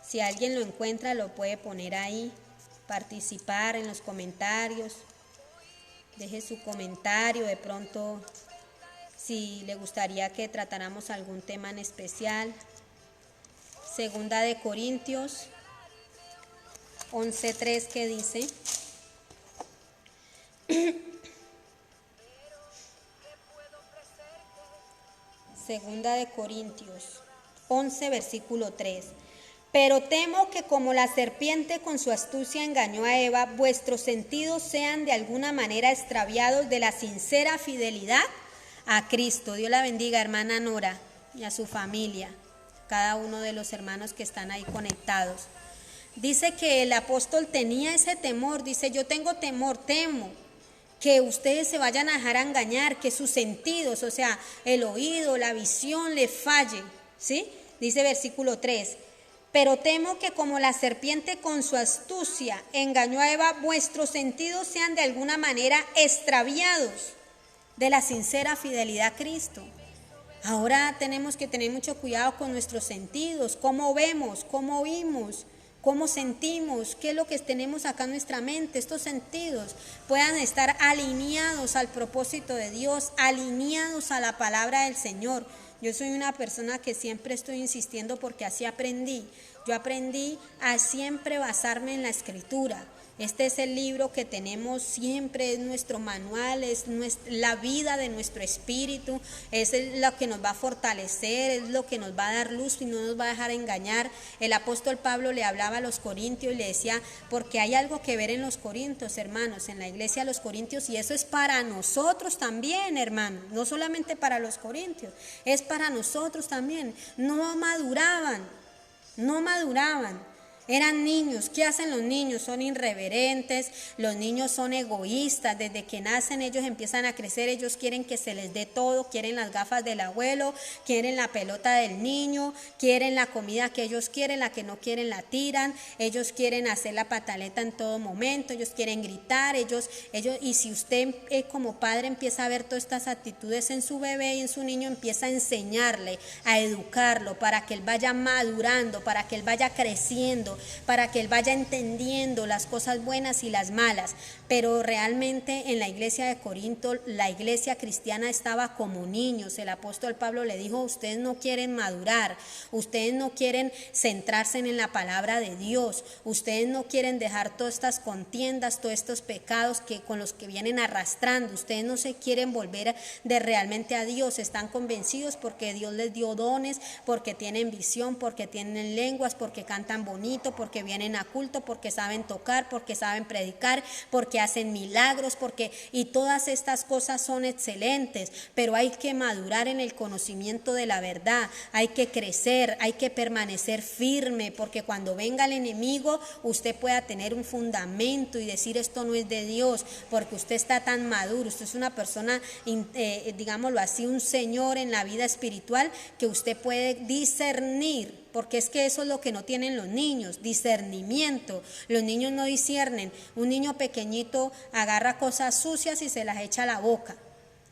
Speaker 1: Si alguien lo encuentra, lo puede poner ahí, participar en los comentarios. Deje su comentario, de pronto si le gustaría que tratáramos algún tema en especial. 2 Corintios 11:3, ¿qué dice? Segunda de Corintios 11, versículo 3. Pero temo que como la serpiente con su astucia engañó a Eva, vuestros sentidos sean de alguna manera extraviados de la sincera fidelidad a Cristo. Dios la bendiga, hermana Nora, y a su familia, cada uno de los hermanos que están ahí conectados. Dice que el apóstol tenía ese temor, dice, yo tengo temor, temo que ustedes se vayan a dejar engañar, que sus sentidos, o sea, el oído, la visión les falle, ¿sí? Dice versículo 3, pero temo que como la serpiente con su astucia engañó a Eva, vuestros sentidos sean de alguna manera extraviados de la sincera fidelidad a Cristo. Ahora tenemos que tener mucho cuidado con nuestros sentidos, cómo vemos, cómo oímos, cómo sentimos, qué es lo que tenemos acá en nuestra mente. Estos sentidos puedan estar alineados al propósito de Dios, alineados a la palabra del Señor. Yo soy una persona que siempre estoy insistiendo porque así aprendí. Yo aprendí a siempre basarme en la Escritura. Este es el libro que tenemos siempre, es nuestro manual, es la vida de nuestro espíritu, es lo que nos va a fortalecer, es lo que nos va a dar luz y no nos va a dejar engañar. El apóstol Pablo le hablaba a los corintios y le decía, porque hay algo que ver en los corintios, hermanos, en la iglesia de los corintios, y eso es para nosotros también, hermanos, no solamente para los corintios, es para nosotros también. No maduraban. Eran niños. ¿Qué hacen los niños? Son irreverentes, los niños son egoístas. Desde que nacen ellos empiezan a crecer, ellos quieren que se les dé todo, quieren las gafas del abuelo, quieren la pelota del niño, quieren la comida que ellos quieren, la que no quieren la tiran, ellos quieren hacer la pataleta en todo momento, ellos quieren gritar, y si usted como padre empieza a ver todas estas actitudes en su bebé y en su niño, empieza a enseñarle, a educarlo para que él vaya madurando, para que él vaya creciendo, para que él vaya entendiendo las cosas buenas y las malas. Pero realmente en la iglesia de Corinto, la iglesia cristiana estaba como niños. El apóstol Pablo le dijo: ustedes no quieren madurar, ustedes no quieren centrarse en la palabra de Dios, ustedes no quieren dejar todas estas contiendas, todos estos pecados con los que vienen arrastrando, ustedes no se quieren volver de realmente a Dios, están convencidos porque Dios les dio dones, porque tienen visión, porque tienen lenguas, porque cantan bonito, porque vienen a culto, porque saben tocar, porque saben predicar, porque hacen milagros, y todas estas cosas son excelentes, pero hay que madurar en el conocimiento de la verdad, hay que crecer, hay que permanecer firme, porque cuando venga el enemigo usted pueda tener un fundamento y decir: esto no es de Dios, porque usted está tan maduro, usted es una persona, digámoslo así, un señor en la vida espiritual, que usted puede discernir. Porque es que eso es lo que no tienen los niños, discernimiento. Los niños no disciernen. Un niño pequeñito agarra cosas sucias y se las echa a la boca.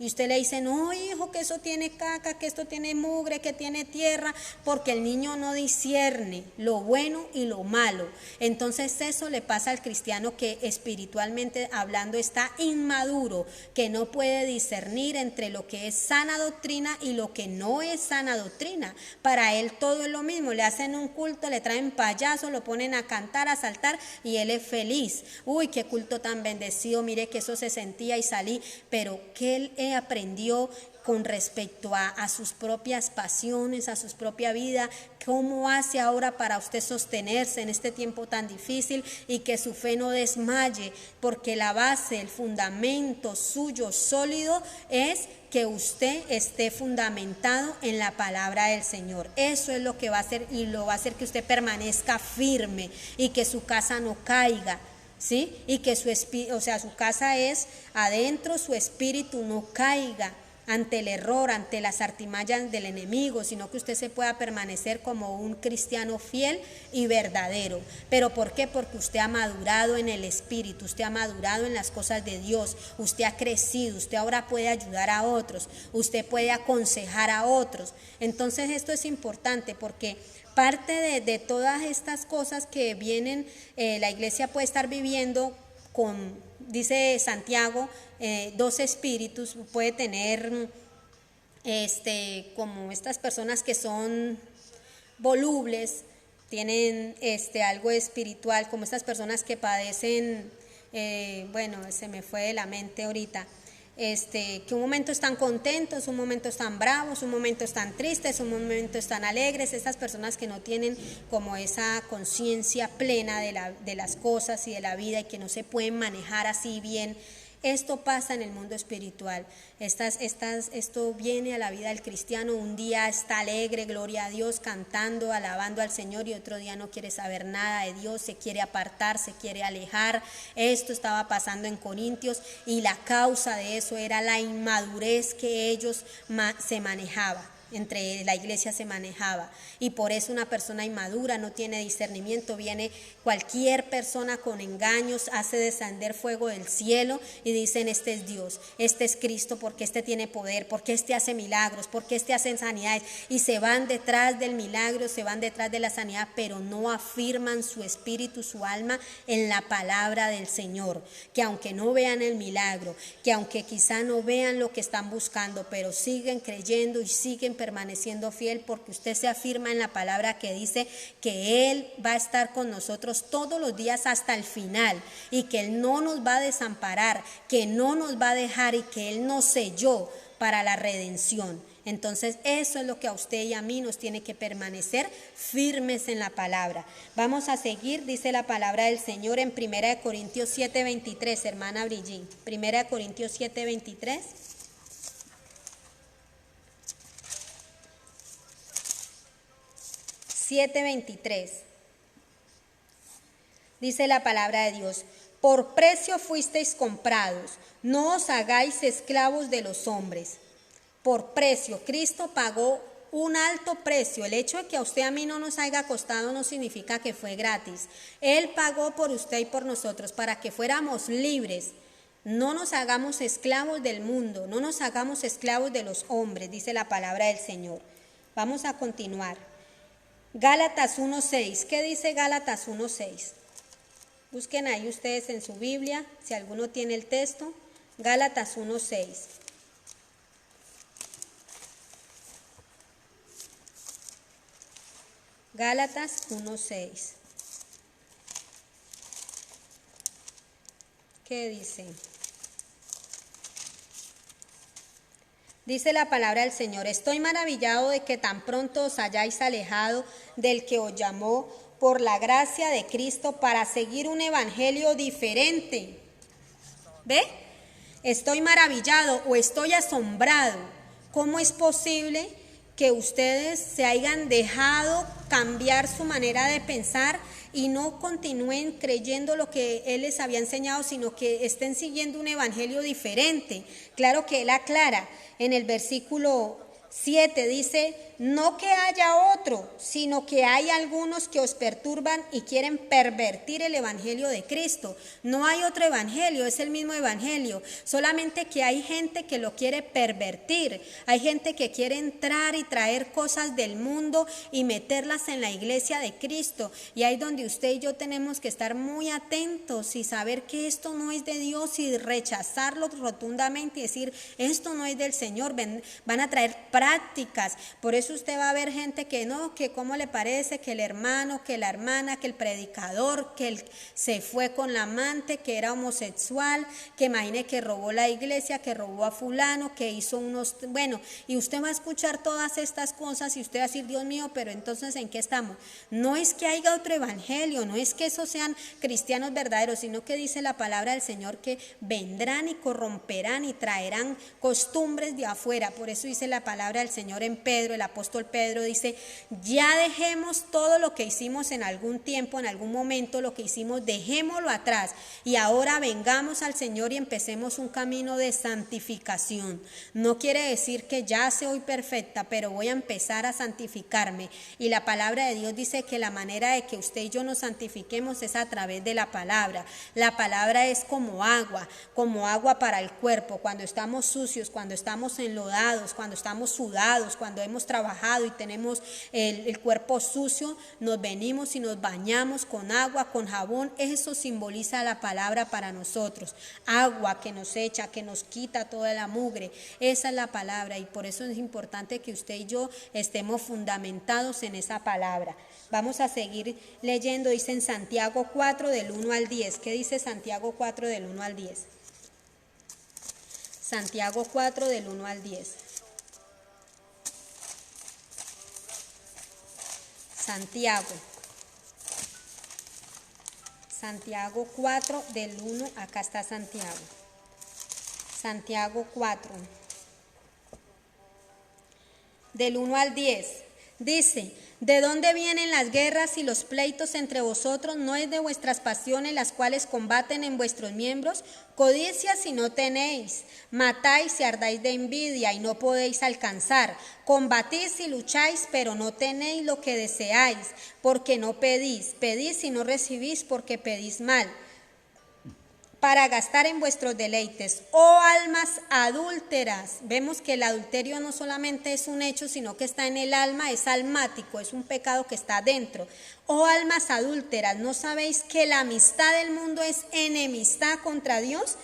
Speaker 1: Y usted le dice: no, hijo, que eso tiene caca, que esto tiene mugre, que tiene tierra, porque el niño no discierne lo bueno y lo malo. Entonces eso le pasa al cristiano, que espiritualmente hablando está inmaduro, que no puede discernir entre lo que es sana doctrina y lo que no es sana doctrina. Para él todo es lo mismo, le hacen un culto, le traen payasos, lo ponen a cantar, a saltar, y él es feliz. Uy, qué culto tan bendecido, mire que eso se sentía y salí, pero que él aprendió con respecto a sus propias pasiones, a su propia vida, cómo hace ahora para usted sostenerse en este tiempo tan difícil y que su fe no desmaye, porque la base, el fundamento suyo sólido es que usted esté fundamentado en la palabra del Señor. Eso es lo que va a hacer, y lo va a hacer que usted permanezca firme y que su casa no caiga. ¿Sí? Y que su casa es adentro, su espíritu no caiga ante el error, ante las artimañas del enemigo, sino que usted se pueda permanecer como un cristiano fiel y verdadero. ¿Pero por qué? Porque usted ha madurado en el espíritu, usted ha madurado en las cosas de Dios, usted ha crecido, usted ahora puede ayudar a otros, usted puede aconsejar a otros. Entonces esto es importante, porque parte de todas estas cosas que vienen, la iglesia puede estar viviendo con, dice Santiago, 2 espíritus. Puede tener como estas personas que son volubles, tienen algo espiritual, como estas personas que padecen, se me fue de la mente ahorita, que un momento están contentos, un momento están bravos, un momento están tristes, un momento están alegres. Estas personas que no tienen como esa conciencia plena de las cosas y de la vida, y que no se pueden manejar así bien. Esto pasa en el mundo espiritual. Esto viene a la vida del cristiano. Un día está alegre, gloria a Dios, cantando, alabando al Señor, y otro día no quiere saber nada de Dios, se quiere apartar, se quiere alejar. Esto estaba pasando en Corintios, y la causa de eso era la inmadurez que ellos se manejaban. Entre la iglesia se manejaba, y por eso una persona inmadura no tiene discernimiento. Viene cualquier persona con engaños, hace descender fuego del cielo y dicen: este es Dios, este es Cristo, porque este tiene poder, porque este hace milagros, porque este hace sanidades, y se van detrás del milagro, se van detrás de la sanidad, pero no afirman su espíritu, su alma en la palabra del Señor. Que aunque no vean el milagro, que aunque quizá no vean lo que están buscando, pero siguen creyendo y siguen permaneciendo fiel, porque usted se afirma en la palabra que dice que Él va a estar con nosotros todos los días hasta el final, y que Él no nos va a desamparar, que no nos va a dejar, y que Él nos selló para la redención. Entonces eso es lo que a usted y a mí nos tiene que permanecer firmes en la palabra. Vamos a seguir, dice la palabra del Señor en 1 Corintios 7:23, hermana Brigitte. 1 Corintios 7:23. 7:23. Dice la palabra de Dios: por precio fuisteis comprados, no os hagáis esclavos de los hombres. Por precio, Cristo pagó un alto precio. El hecho de que a usted y a mí no nos haya costado no significa que fue gratis. Él pagó por usted y por nosotros para que fuéramos libres. No nos hagamos esclavos del mundo, no nos hagamos esclavos de los hombres, dice la palabra del Señor. Vamos a continuar. Gálatas 1:6. ¿Qué dice Gálatas 1:6? Busquen ahí ustedes en su Biblia, si alguno tiene el texto. Gálatas 1:6. Gálatas 1:6. ¿Qué dice? Dice la palabra del Señor: estoy maravillado de que tan pronto os hayáis alejado del que os llamó por la gracia de Cristo para seguir un evangelio diferente. ¿Ve? Estoy maravillado o estoy asombrado. ¿Cómo es posible que ustedes se hayan dejado cambiar su manera de pensar y no continúen creyendo lo que Él les había enseñado, sino que estén siguiendo un evangelio diferente? Claro que Él aclara en el versículo 7, dice: no que haya otro, sino que hay algunos que os perturban y quieren pervertir el evangelio de Cristo. No hay otro evangelio, es el mismo evangelio, solamente que hay gente que lo quiere pervertir. Hay gente que quiere entrar y traer cosas del mundo y meterlas en la iglesia de Cristo, y ahí donde usted y yo tenemos que estar muy atentos y saber que esto no es de Dios y rechazarlo rotundamente y decir: esto no es del Señor. Van a traer prácticas. Por eso usted va a ver gente que no, que cómo le parece, que el hermano, que la hermana, que el predicador, que él se fue con la amante, que era homosexual, que imagine que robó la iglesia, que robó a fulano, que hizo unos, bueno, y usted va a escuchar todas estas cosas y usted va a decir: Dios mío, pero entonces ¿en qué estamos? No es que haya otro evangelio, no es que esos sean cristianos verdaderos, sino que dice la palabra del Señor que vendrán y corromperán y traerán costumbres de afuera. Por eso dice la palabra del Señor en Pedro, el apóstol Pedro dice: ya dejemos todo lo que hicimos en algún tiempo, en algún momento, lo que hicimos, dejémoslo atrás y ahora vengamos al Señor y empecemos un camino de santificación. No quiere decir que ya soy perfecta, pero voy a empezar a santificarme, y la palabra de Dios dice que la manera de que usted y yo nos santifiquemos es a través de la palabra. La palabra es como agua para el cuerpo. Cuando estamos sucios, cuando estamos enlodados, cuando estamos sudados, cuando hemos trabajado y tenemos el cuerpo sucio, nos venimos y nos bañamos con agua, con jabón. Eso simboliza la palabra para nosotros. Agua que nos echa, que nos quita toda la mugre. Esa es la palabra, y por eso es importante que usted y yo estemos fundamentados en esa palabra. Vamos a seguir leyendo. Dice en Santiago 4 del 1 al 10. ¿Qué dice Santiago 4 del 1 al 10? Santiago 4 del 1 al 10. Santiago 4 del 1, acá está Santiago. Santiago 4 del 1 al 10. Dice: ¿de dónde vienen las guerras y los pleitos entre vosotros? ¿No es de vuestras pasiones las cuales combaten en vuestros miembros? Codicias y no tenéis, matáis y ardáis de envidia y no podéis alcanzar, combatís y lucháis, pero no tenéis lo que deseáis, porque no pedís, pedís y no recibís porque pedís mal, para gastar en vuestros deleites. Oh almas adúlteras. Vemos que el adulterio no solamente es un hecho, sino que está en el alma, es almático, es un pecado que está dentro. Oh almas adúlteras, ¿no sabéis que la amistad del mundo es enemistad contra Dios?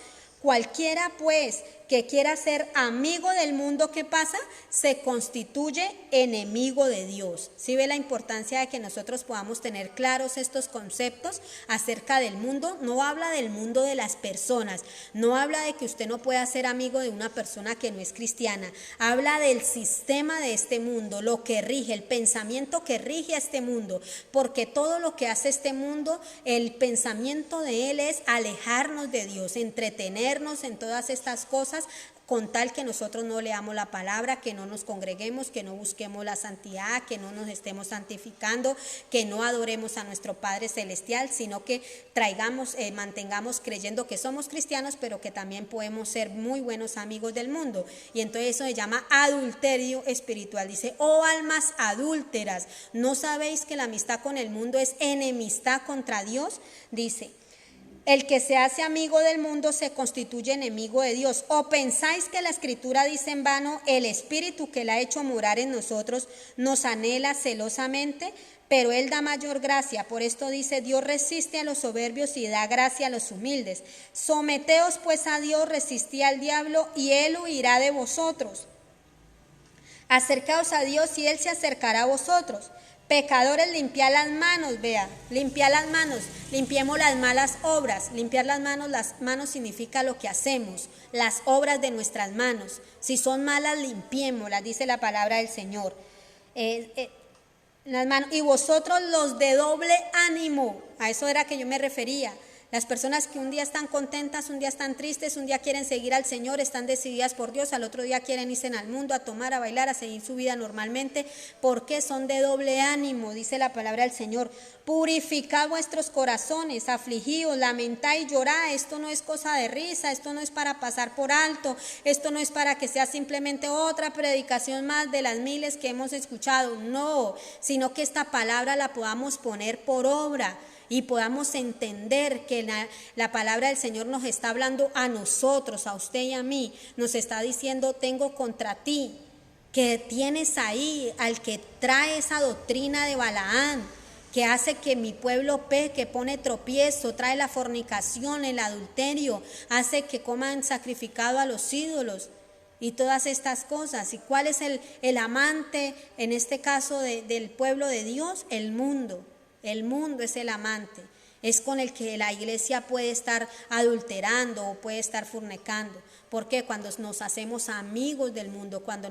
Speaker 1: Cualquiera pues que quiera ser amigo del mundo, ¿qué pasa? Se constituye enemigo de Dios. ¿Sí ve la importancia de que nosotros podamos tener claros estos conceptos acerca del mundo? No habla del mundo de las personas, no habla de que usted no pueda ser amigo de una persona que no es cristiana, habla del sistema de este mundo, lo que rige, el pensamiento que rige a este mundo, porque todo lo que hace este mundo, el pensamiento de él es alejarnos de Dios, entretenernos en todas estas cosas cosas con tal que nosotros no leamos la palabra, que no nos congreguemos, que no busquemos la santidad, que no nos estemos santificando, que no adoremos a nuestro Padre Celestial, sino que mantengamos creyendo que somos cristianos, pero que también podemos ser muy buenos amigos del mundo. Y entonces eso se llama adulterio espiritual. Dice, oh almas adúlteras, ¿no sabéis que la amistad con el mundo es enemistad contra Dios? Dice, el que se hace amigo del mundo se constituye enemigo de Dios. ¿O pensáis que la Escritura dice en vano, el Espíritu que la ha hecho morar en nosotros nos anhela celosamente? Pero Él da mayor gracia. Por esto dice, Dios resiste a los soberbios y da gracia a los humildes. Someteos pues a Dios, resistid al diablo y Él huirá de vosotros. Acercaos a Dios y Él se acercará a vosotros. Pecadores, limpiad las manos, vea, limpiad las manos, limpiemos las malas obras. Limpiar las manos significa lo que hacemos, las obras de nuestras manos. Si son malas, limpiémoslas, dice la palabra del Señor. Las manos, y vosotros los de doble ánimo, a eso era que yo me refería. Las personas que un día están contentas, un día están tristes, un día quieren seguir al Señor, están decididas por Dios, al otro día quieren irse al mundo, a tomar, a bailar, a seguir su vida normalmente, porque son de doble ánimo, dice la palabra del Señor. Purificad vuestros corazones, afligidos, lamentad y llorad. Esto no es cosa de risa, esto no es para pasar por alto, esto no es para que sea simplemente otra predicación más de las miles que hemos escuchado, no, sino que esta palabra la podamos poner por obra. Y podamos entender que la palabra del Señor nos está hablando a nosotros, a usted y a mí. Nos está diciendo, tengo contra ti, que tienes ahí al que trae esa doctrina de Balaán, que hace que mi pueblo peque, pone tropiezo, trae la fornicación, el adulterio, hace que coman sacrificado a los ídolos y todas estas cosas. ¿Y cuál es el amante, en este caso del pueblo de Dios? El mundo. El mundo es el amante, es con el que la iglesia puede estar adulterando o puede estar fornicando. ¿Por qué? Cuando nos hacemos amigos del mundo, cuando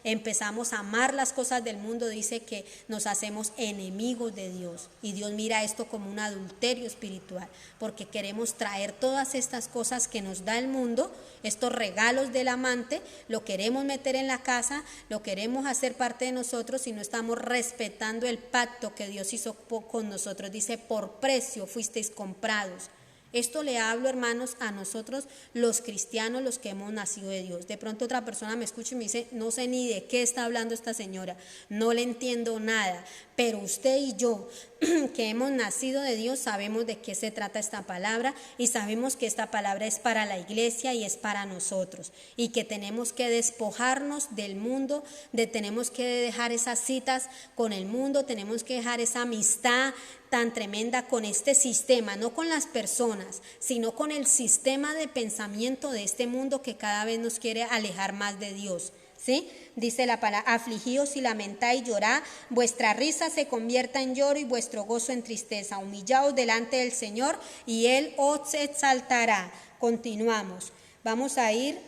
Speaker 1: empezamos a amar las cosas del mundo, dice que nos hacemos enemigos de Dios. Y Dios mira esto como un adulterio espiritual, porque queremos traer todas estas cosas que nos da el mundo, estos regalos del amante, lo queremos meter en la casa, lo queremos hacer parte de nosotros y no estamos respetando el pacto que Dios hizo con nosotros. Dice, por precio fuisteis comprados. Esto le hablo, hermanos, a nosotros los cristianos, los que hemos nacido de Dios. De pronto otra persona me escucha y me dice, no sé ni de qué está hablando esta señora, no le entiendo nada, pero usted y yo que hemos nacido de Dios sabemos de qué se trata esta palabra y sabemos que esta palabra es para la iglesia y es para nosotros y que tenemos que despojarnos del mundo, tenemos que dejar esas citas con el mundo, tenemos que dejar esa amistad tan tremenda con este sistema, no con las personas, sino con el sistema de pensamiento de este mundo que cada vez nos quiere alejar más de Dios. ¿Sí? Dice la palabra, afligíos y lamentad y llorad, vuestra risa se convierta en lloro y vuestro gozo en tristeza. Humillaos delante del Señor y Él os exaltará. Continuamos. Vamos a ir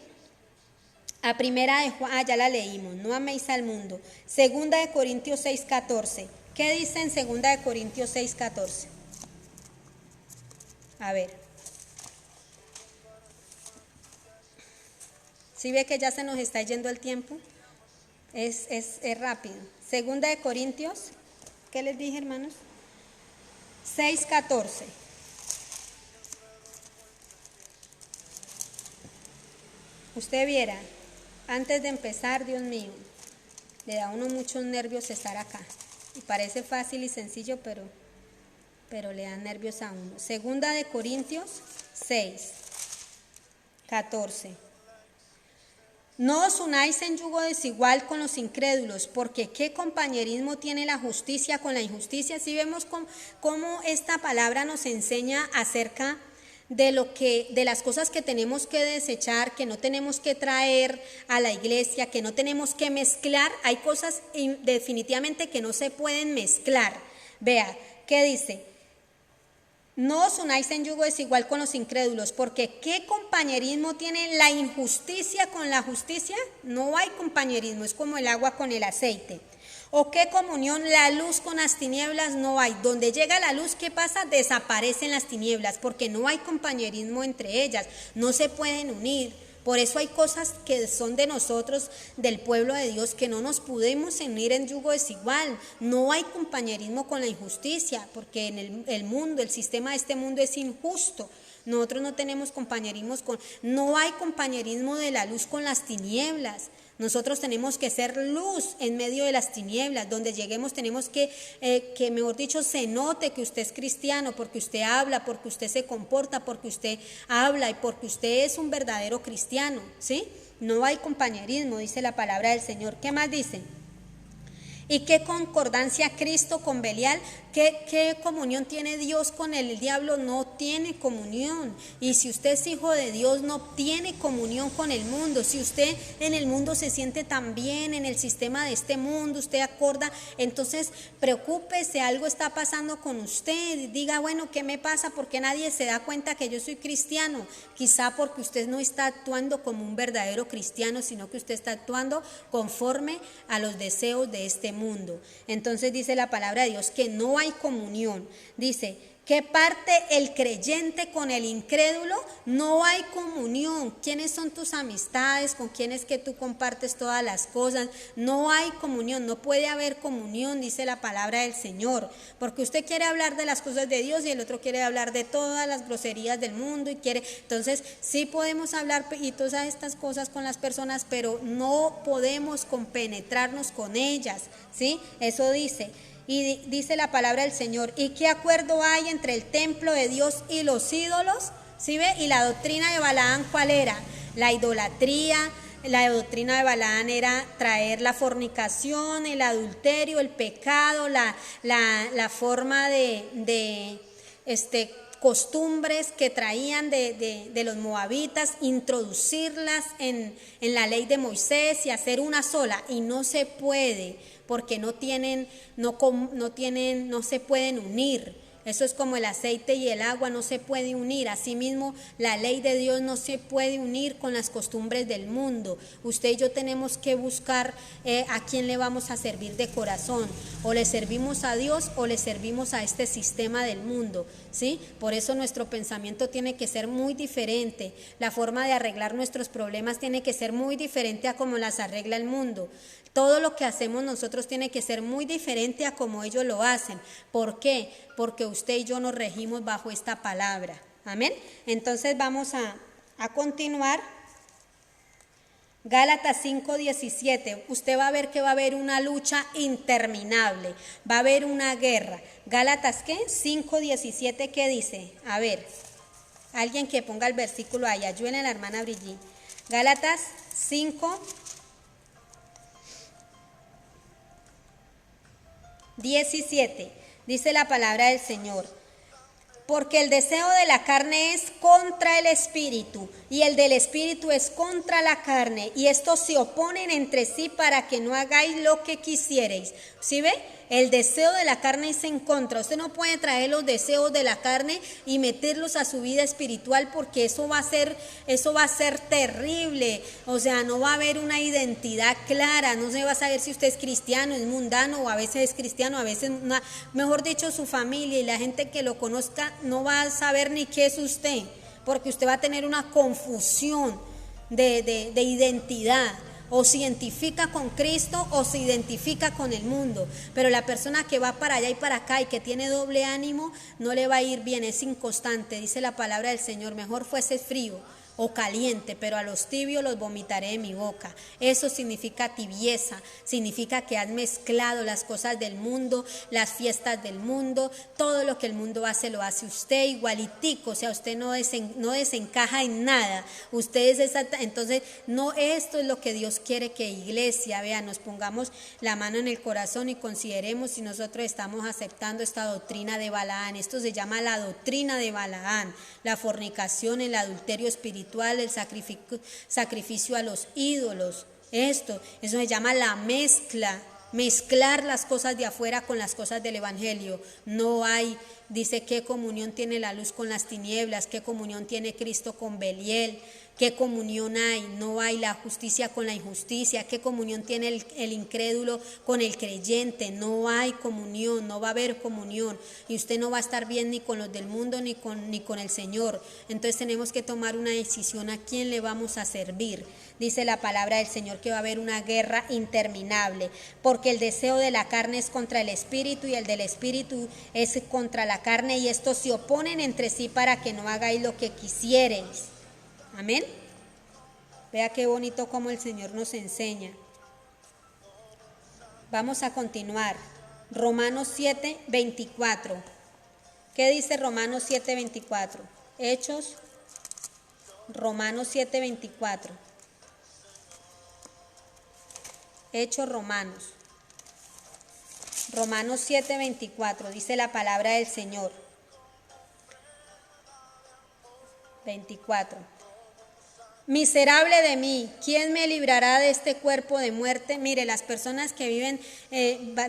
Speaker 1: a primera de Juan, ya la leímos, no améis al mundo. Segunda de Corintios 6:14. ¿Qué dice en segunda de Corintios 6:14? A ver. ¿Sí ve que ya se nos está yendo el tiempo? Es rápido. Segunda de Corintios, ¿qué les dije, hermanos? 6:14. Usted viera, antes de empezar, Dios mío, le da a uno muchos nervios estar acá. Y parece fácil y sencillo, pero le dan nervios a uno. Segunda de Corintios 6:14. No os unáis en yugo desigual con los incrédulos, porque ¿qué compañerismo tiene la justicia con la injusticia? Si vemos cómo esta palabra nos enseña acerca de las cosas que tenemos que desechar, que no tenemos que traer a la iglesia, que no tenemos que mezclar. Hay cosas definitivamente que no se pueden mezclar. Vea, ¿qué dice? No os unáis en yugo desigual con los incrédulos, porque ¿qué compañerismo tiene la injusticia con la justicia? No hay compañerismo, es como el agua con el aceite. ¿O qué comunión la luz con las tinieblas? No hay. Donde llega la luz, ¿qué pasa? Desaparecen las tinieblas, porque no hay compañerismo entre ellas, no se pueden unir. Por eso hay cosas que son de nosotros, del pueblo de Dios, que no nos podemos unir en yugo desigual. No hay compañerismo con la injusticia, porque en el mundo, el sistema de este mundo es injusto. Nosotros no tenemos no hay compañerismo de la luz con las tinieblas. Nosotros tenemos que ser luz en medio de las tinieblas. Donde lleguemos tenemos que mejor dicho, se note que usted es cristiano, porque usted habla, porque usted se comporta, porque usted habla y porque usted es un verdadero cristiano, ¿sí? No hay compañerismo, dice la palabra del Señor. ¿Qué más dice? ¿Y qué concordancia Cristo con Belial? ¿Qué comunión tiene Dios con el diablo? No tiene comunión. Y si usted es hijo de Dios, no tiene comunión con el mundo. Si usted en el mundo se siente tan bien, en el sistema de este mundo, usted acorda, entonces preocúpese, algo está pasando con usted. Diga, bueno, ¿qué me pasa? ¿Por qué nadie se da cuenta que yo soy cristiano? Quizá porque usted no está actuando como un verdadero cristiano, sino que usted está actuando conforme a los deseos de este mundo. Entonces dice la palabra de Dios que no hay comunión. Dice, ¿qué parte el creyente con el incrédulo? No hay comunión. ¿Quiénes son tus amistades? ¿Con quiénes que tú compartes todas las cosas? No hay comunión, no puede haber comunión, dice la palabra del Señor. Porque usted quiere hablar de las cosas de Dios y el otro quiere hablar de todas las groserías del mundo y quiere. Entonces, sí podemos hablar y todas estas cosas con las personas, pero no podemos compenetrarnos con ellas, ¿sí? Eso dice. Y dice la palabra del Señor, ¿y qué acuerdo hay entre el templo de Dios y los ídolos? ¿Sí ve? Y la doctrina de Balaán, ¿cuál era? La idolatría. La doctrina de Balaán era traer la fornicación, el adulterio, el pecado, la forma de costumbres que traían de los moabitas, introducirlas en la ley de Moisés y hacer una sola, y no se puede, porque no se pueden unir. Eso es como el aceite y el agua, no se puede unir. Asimismo, la ley de Dios no se puede unir con las costumbres del mundo. Usted y yo tenemos que buscar a quién le vamos a servir de corazón. O le servimos a Dios o le servimos a este sistema del mundo, ¿sí? Por eso nuestro pensamiento tiene que ser muy diferente. La forma de arreglar nuestros problemas tiene que ser muy diferente a como las arregla el mundo. Todo lo que hacemos nosotros tiene que ser muy diferente a como ellos lo hacen. ¿Por qué? Porque usted y yo nos regimos bajo esta palabra. Amén. Entonces vamos a continuar. Gálatas 5:17. Usted va a ver que va a haber una lucha interminable. Va a haber una guerra. Gálatas, ¿qué? 5:17, ¿qué dice? A ver, alguien que ponga el versículo ahí. Ayúdenle a la hermana Brigitte. Gálatas 5:17, dice la palabra del Señor, porque el deseo de la carne es contra el espíritu y el del espíritu es contra la carne, y estos se oponen entre sí para que no hagáis lo que quisiereis. ¿Sí ve? El deseo de la carne es en contra. Usted no puede traer los deseos de la carne y meterlos a su vida espiritual, porque eso va a ser terrible. O sea, no va a haber una identidad clara, no se va a saber si usted es cristiano, es mundano, o a veces es cristiano, a veces, mejor dicho, su familia y la gente que lo conozca no va a saber ni qué es usted, porque usted va a tener una confusión de identidad. O se identifica con Cristo o se identifica con el mundo. Pero la persona que va para allá y para acá y que tiene doble ánimo, no le va a ir bien, es inconstante. Dice la palabra del Señor, mejor fuese frío o caliente, pero a los tibios los vomitaré de mi boca. Eso significa tibieza, significa que has mezclado las cosas del mundo, las fiestas del mundo, todo lo que el mundo hace lo hace usted igualitico. O sea, usted no desencaja en nada. Usted es exacta. Entonces, no, esto es lo que Dios quiere que iglesia, vea, nos pongamos la mano en el corazón y consideremos si nosotros estamos aceptando esta doctrina de Balaán. Esto se llama la doctrina de Balaán, la fornicación, el adulterio espiritual, el sacrificio a los ídolos. Eso se llama la mezclar las cosas de afuera con las cosas del evangelio. No hay Dice qué comunión tiene la luz con las tinieblas, qué comunión tiene Cristo con Beliel, qué comunión hay, no hay la justicia con la injusticia, qué comunión tiene el incrédulo con el creyente, no hay comunión, no va a haber comunión y usted no va a estar bien ni con los del mundo ni con el Señor. Entonces tenemos que tomar una decisión a quién le vamos a servir. Dice la palabra del Señor que va a haber una guerra interminable, porque el deseo de la carne es contra el espíritu y el del espíritu es contra la carne, y estos se oponen entre sí para que no hagáis lo que quisiereis. Amén. Vea qué bonito como el Señor nos enseña. Vamos a continuar. Romanos 7:24. ¿Qué dice Romanos 7:24? Hechos, Romanos 7:24. Hechos Romanos. Romanos 7:24. Dice la palabra del Señor. 24. Miserable de mí, ¿quién me librará de este cuerpo de muerte? Mire, las personas que viven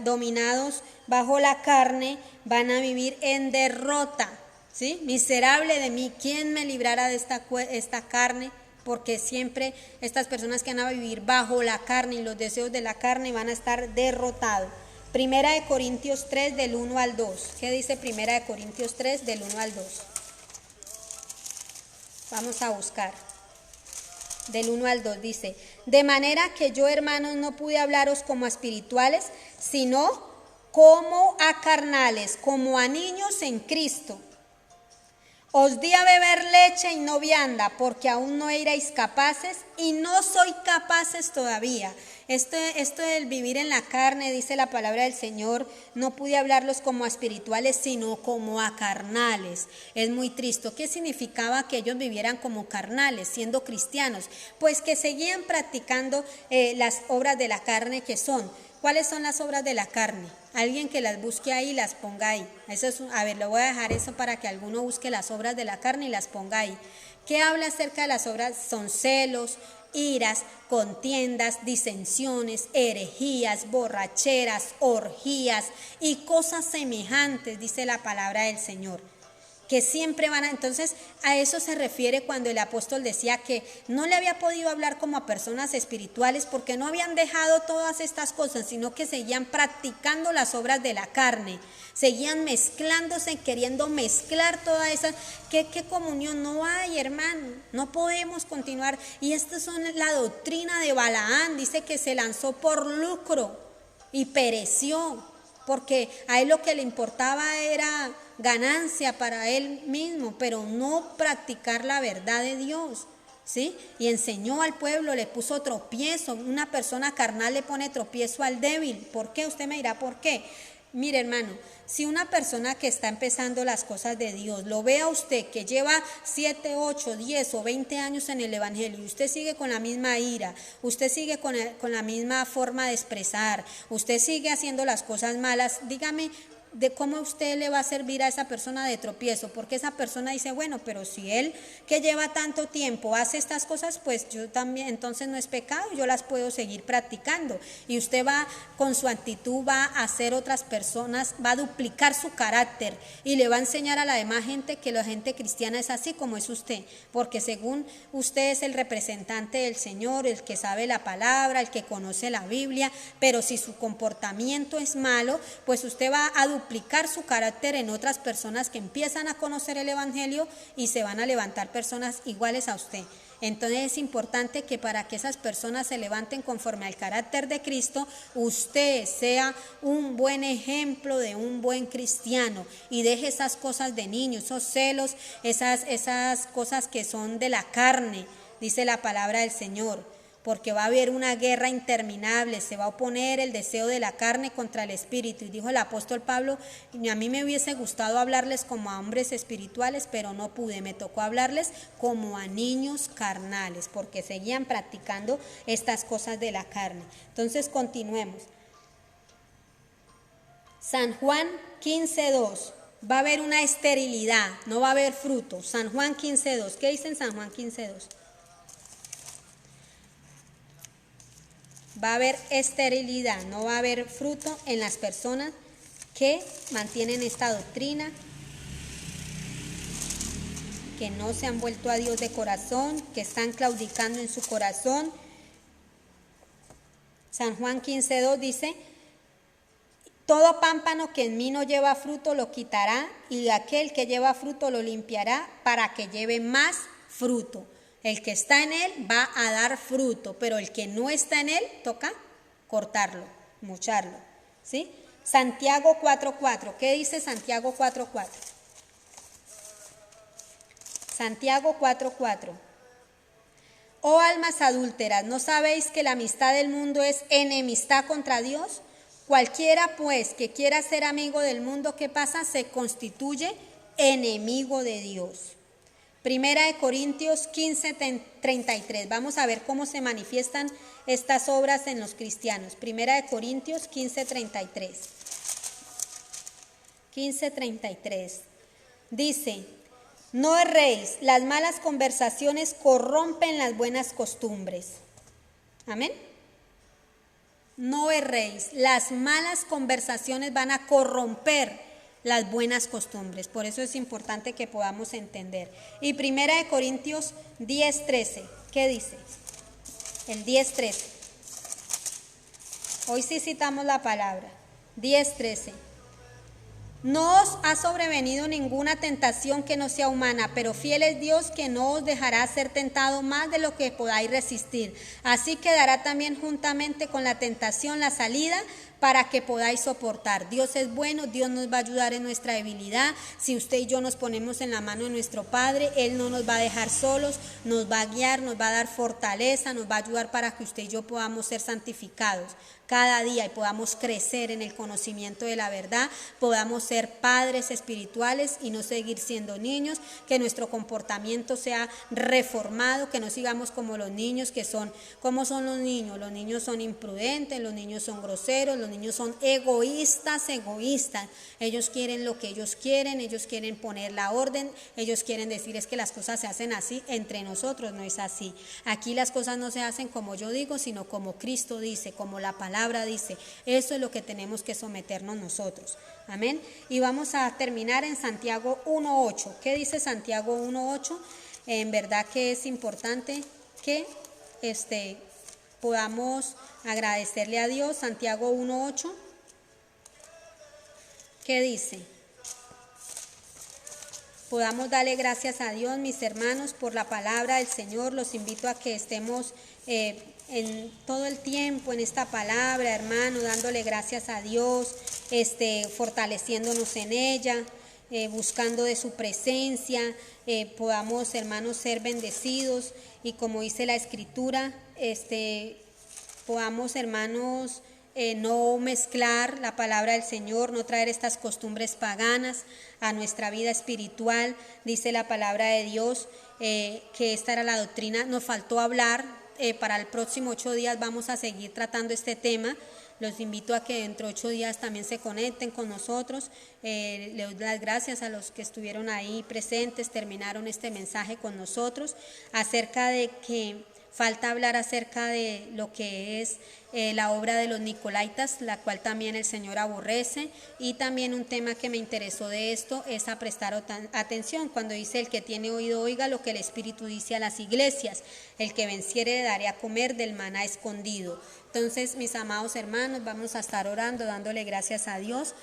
Speaker 1: dominados bajo la carne van a vivir en derrota, ¿sí? Miserable de mí, ¿quién me librará de esta carne? Porque siempre estas personas que van a vivir bajo la carne y los deseos de la carne van a estar derrotados. Primera de Corintios 3 del 1 al 2. ¿Qué dice Primera de Corintios 3 del 1 al 2? Vamos a buscar. Del 1 al 2 dice: de manera que yo, hermanos, no pude hablaros como a espirituales, sino como a carnales, como a niños en Cristo. Os di a beber leche y no vianda, porque aún no erais capaces, y no sois capaces todavía. Esto del vivir en la carne, dice la palabra del Señor, no pude hablarlos como a espirituales, sino como a carnales. Es muy triste. ¿Qué significaba que ellos vivieran como carnales, siendo cristianos? Pues que seguían practicando las obras de la carne, que son. ¿Cuáles son las obras de la carne? Alguien que las busque ahí y las ponga ahí. A ver, le voy a dejar eso para que alguno busque las obras de la carne y las ponga ahí. ¿Qué habla acerca de las obras? Son celos, iras, contiendas, disensiones, herejías, borracheras, orgías y cosas semejantes, dice la palabra del Señor. Que siempre entonces a eso se refiere cuando el apóstol decía que no le había podido hablar como a personas espirituales porque no habían dejado todas estas cosas, sino que seguían practicando las obras de la carne, seguían mezclándose, queriendo mezclar todas esas. ¿Qué comunión no hay, hermano? No podemos continuar. Y esta es la doctrina de Balaán, dice que se lanzó por lucro y pereció, porque a él lo que le importaba era ganancia para él mismo, pero no practicar la verdad de Dios, ¿sí? Y enseñó al pueblo, le puso tropiezo. Una persona carnal le pone tropiezo al débil. ¿Por qué? Usted me dirá, ¿por qué? Mire, hermano, si una persona que está empezando las cosas de Dios, lo ve a usted que lleva 7, 8, 10 o 20 años en el evangelio y usted sigue con la misma ira, usted sigue con la misma forma de expresar, usted sigue haciendo las cosas malas, dígame, de cómo usted le va a servir a esa persona de tropiezo, porque esa persona dice, bueno, pero si él que lleva tanto tiempo hace estas cosas, pues yo también, entonces no es pecado, yo las puedo seguir practicando. Y usted va, con su actitud, va a hacer otras personas, va a duplicar su carácter y le va a enseñar a la demás gente que la gente cristiana es así como es usted, porque según usted es el representante del Señor, el que sabe la palabra, el que conoce la Biblia, pero si su comportamiento es malo, pues usted va a duplicar su carácter en otras personas que empiezan a conocer el evangelio y se van a levantar personas iguales a usted. Entonces es importante que para que esas personas se levanten conforme al carácter de Cristo, usted sea un buen ejemplo de un buen cristiano y deje esas cosas de niño, esos celos, esas cosas que son de la carne, dice la palabra del Señor. Porque va a haber una guerra interminable, se va a oponer el deseo de la carne contra el espíritu. Y dijo el apóstol Pablo, a mí me hubiese gustado hablarles como a hombres espirituales, pero no pude, me tocó hablarles como a niños carnales, porque seguían practicando estas cosas de la carne. Entonces continuemos. San Juan 15:2, va a haber una esterilidad, no va a haber fruto. San Juan 15:2, ¿qué dice en San Juan 15:2? Va a haber esterilidad, no va a haber fruto en las personas que mantienen esta doctrina que no se han vuelto a Dios de corazón, que están claudicando en su corazón. San Juan 15:2 dice: todo pámpano que en mí no lleva fruto lo quitará, y aquel que lleva fruto lo limpiará para que lleve más fruto. El que está en él va a dar fruto, pero el que no está en él toca cortarlo, mocharlo, ¿sí? Santiago 4:4. ¿Qué dice Santiago 4:4? Santiago 4:4. Oh almas adúlteras, ¿no sabéis que la amistad del mundo es enemistad contra Dios? Cualquiera pues que quiera ser amigo del mundo, ¿qué pasa? Se constituye enemigo de Dios. Primera de Corintios 15:33. Vamos a ver cómo se manifiestan estas obras en los cristianos. Primera de Corintios 15:33. 15:33. Dice: no erréis, las malas conversaciones corrompen las buenas costumbres. Amén. No erréis, las malas conversaciones van a corromper las buenas costumbres. Por eso es importante que podamos entender. Y Primera de Corintios 10:13, ¿qué dice? El 10:13. Hoy sí citamos la palabra. 10:13. No os ha sobrevenido ninguna tentación que no sea humana, pero fiel es Dios, que no os dejará ser tentado más de lo que podáis resistir. Así que dará también juntamente con la tentación la salida para que podáis soportar. Dios es bueno, Dios nos va a ayudar en nuestra debilidad. Si usted y yo nos ponemos en la mano de nuestro Padre, Él no nos va a dejar solos, nos va a guiar, nos va a dar fortaleza, nos va a ayudar para que usted y yo podamos ser santificados cada día y podamos crecer en el conocimiento de la verdad, podamos ser padres espirituales y no seguir siendo niños, que nuestro comportamiento sea reformado, que no sigamos como los niños que son. ¿Cómo son los niños? Los niños son imprudentes, los niños son groseros, los niños son egoístas. Ellos quieren lo que ellos quieren poner la orden, ellos quieren decir es que las cosas se hacen así. Entre nosotros no es así. Aquí las cosas no se hacen como yo digo, sino como Cristo dice, como la palabra dice. Eso es lo que tenemos que someternos nosotros. Amén. Y vamos a terminar en Santiago 1:8. ¿Qué dice Santiago 1:8? En verdad que es importante que podamos agradecerle a Dios. Santiago 1:8. ¿Qué dice? Podamos darle gracias a Dios, mis hermanos, por la palabra del Señor. Los invito a que estemos en todo el tiempo en esta palabra, hermano, dándole gracias a Dios, fortaleciéndonos en ella, buscando de su presencia, podamos, hermanos, ser bendecidos y como dice la Escritura, podamos, hermanos, no mezclar la palabra del Señor, no traer estas costumbres paganas a nuestra vida espiritual. Dice la palabra de Dios que esta era la doctrina. Nos faltó hablar, para el próximo 8 días vamos a seguir tratando este tema. Los invito a que dentro de 8 días también se conecten con nosotros. Le doy las gracias a los que estuvieron ahí presentes, terminaron este mensaje con nosotros, acerca de que falta hablar acerca de lo que es la obra de los Nicolaitas, la cual también el Señor aborrece, y también un tema que me interesó de esto es a prestar atención cuando dice: el que tiene oído oiga lo que el Espíritu dice a las iglesias, el que venciere daré a comer del maná escondido. Entonces, mis amados hermanos, vamos a estar orando, dándole gracias a Dios.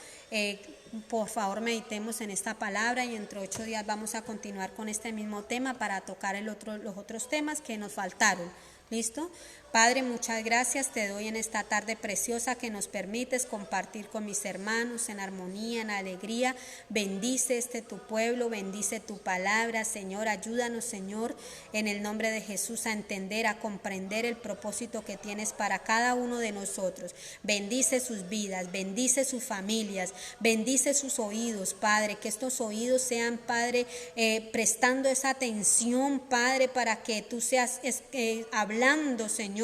Speaker 1: Por favor, meditemos en esta palabra y dentro de 8 días vamos a continuar con este mismo tema para tocar los otros temas que nos faltaron. ¿Listo? Padre, muchas gracias te doy en esta tarde preciosa que nos permites compartir con mis hermanos en armonía, en alegría. Bendice tu pueblo, bendice tu palabra, Señor. Ayúdanos, Señor, en el nombre de Jesús a entender, a comprender el propósito que tienes para cada uno de nosotros. Bendice sus vidas, bendice sus familias, bendice sus oídos, Padre. Que estos oídos sean, Padre, prestando esa atención, Padre, para que tú seas hablando, Señor,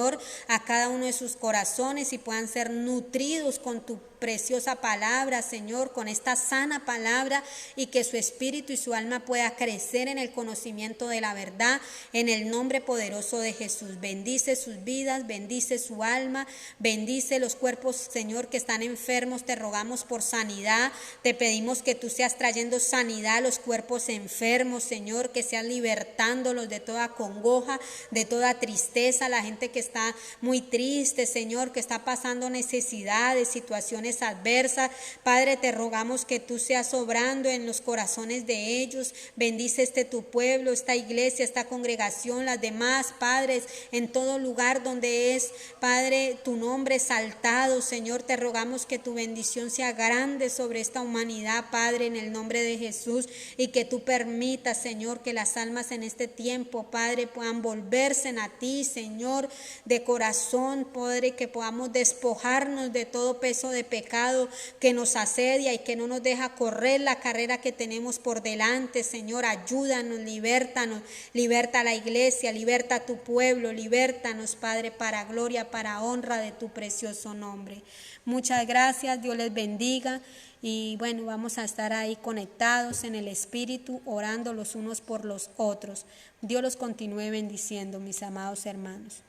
Speaker 1: a cada uno de sus corazones y puedan ser nutridos con tu preciosa palabra, Señor, con esta sana palabra, y que su espíritu y su alma pueda crecer en el conocimiento de la verdad, en el nombre poderoso de Jesús. Bendice sus vidas, bendice su alma, bendice los cuerpos, Señor, que están enfermos. Te rogamos por sanidad, te pedimos que tú seas trayendo sanidad a los cuerpos enfermos, Señor, que seas libertándolos de toda congoja, de toda tristeza, la gente que está muy triste, Señor, que está pasando necesidades, situaciones adversas. Padre, te rogamos que tú seas obrando en los corazones de ellos. Bendice tu pueblo, esta iglesia, esta congregación, las demás, padres, en todo lugar donde es, Padre, tu nombre exaltado, Señor. Te rogamos que tu bendición sea grande sobre esta humanidad, Padre, en el nombre de Jesús, y que tú permitas, Señor, que las almas en este tiempo, Padre, puedan volverse a ti, Señor, de corazón, Padre, que podamos despojarnos de todo peso de pecado que nos asedia y que no nos deja correr la carrera que tenemos por delante, Señor. Ayúdanos, libértanos, liberta a la iglesia, liberta a tu pueblo, libértanos, Padre, para gloria, para honra de tu precioso nombre. Muchas gracias, Dios les bendiga. Y bueno, vamos a estar ahí conectados en el Espíritu, orando los unos por los otros. Dios los continúe bendiciendo, mis amados hermanos.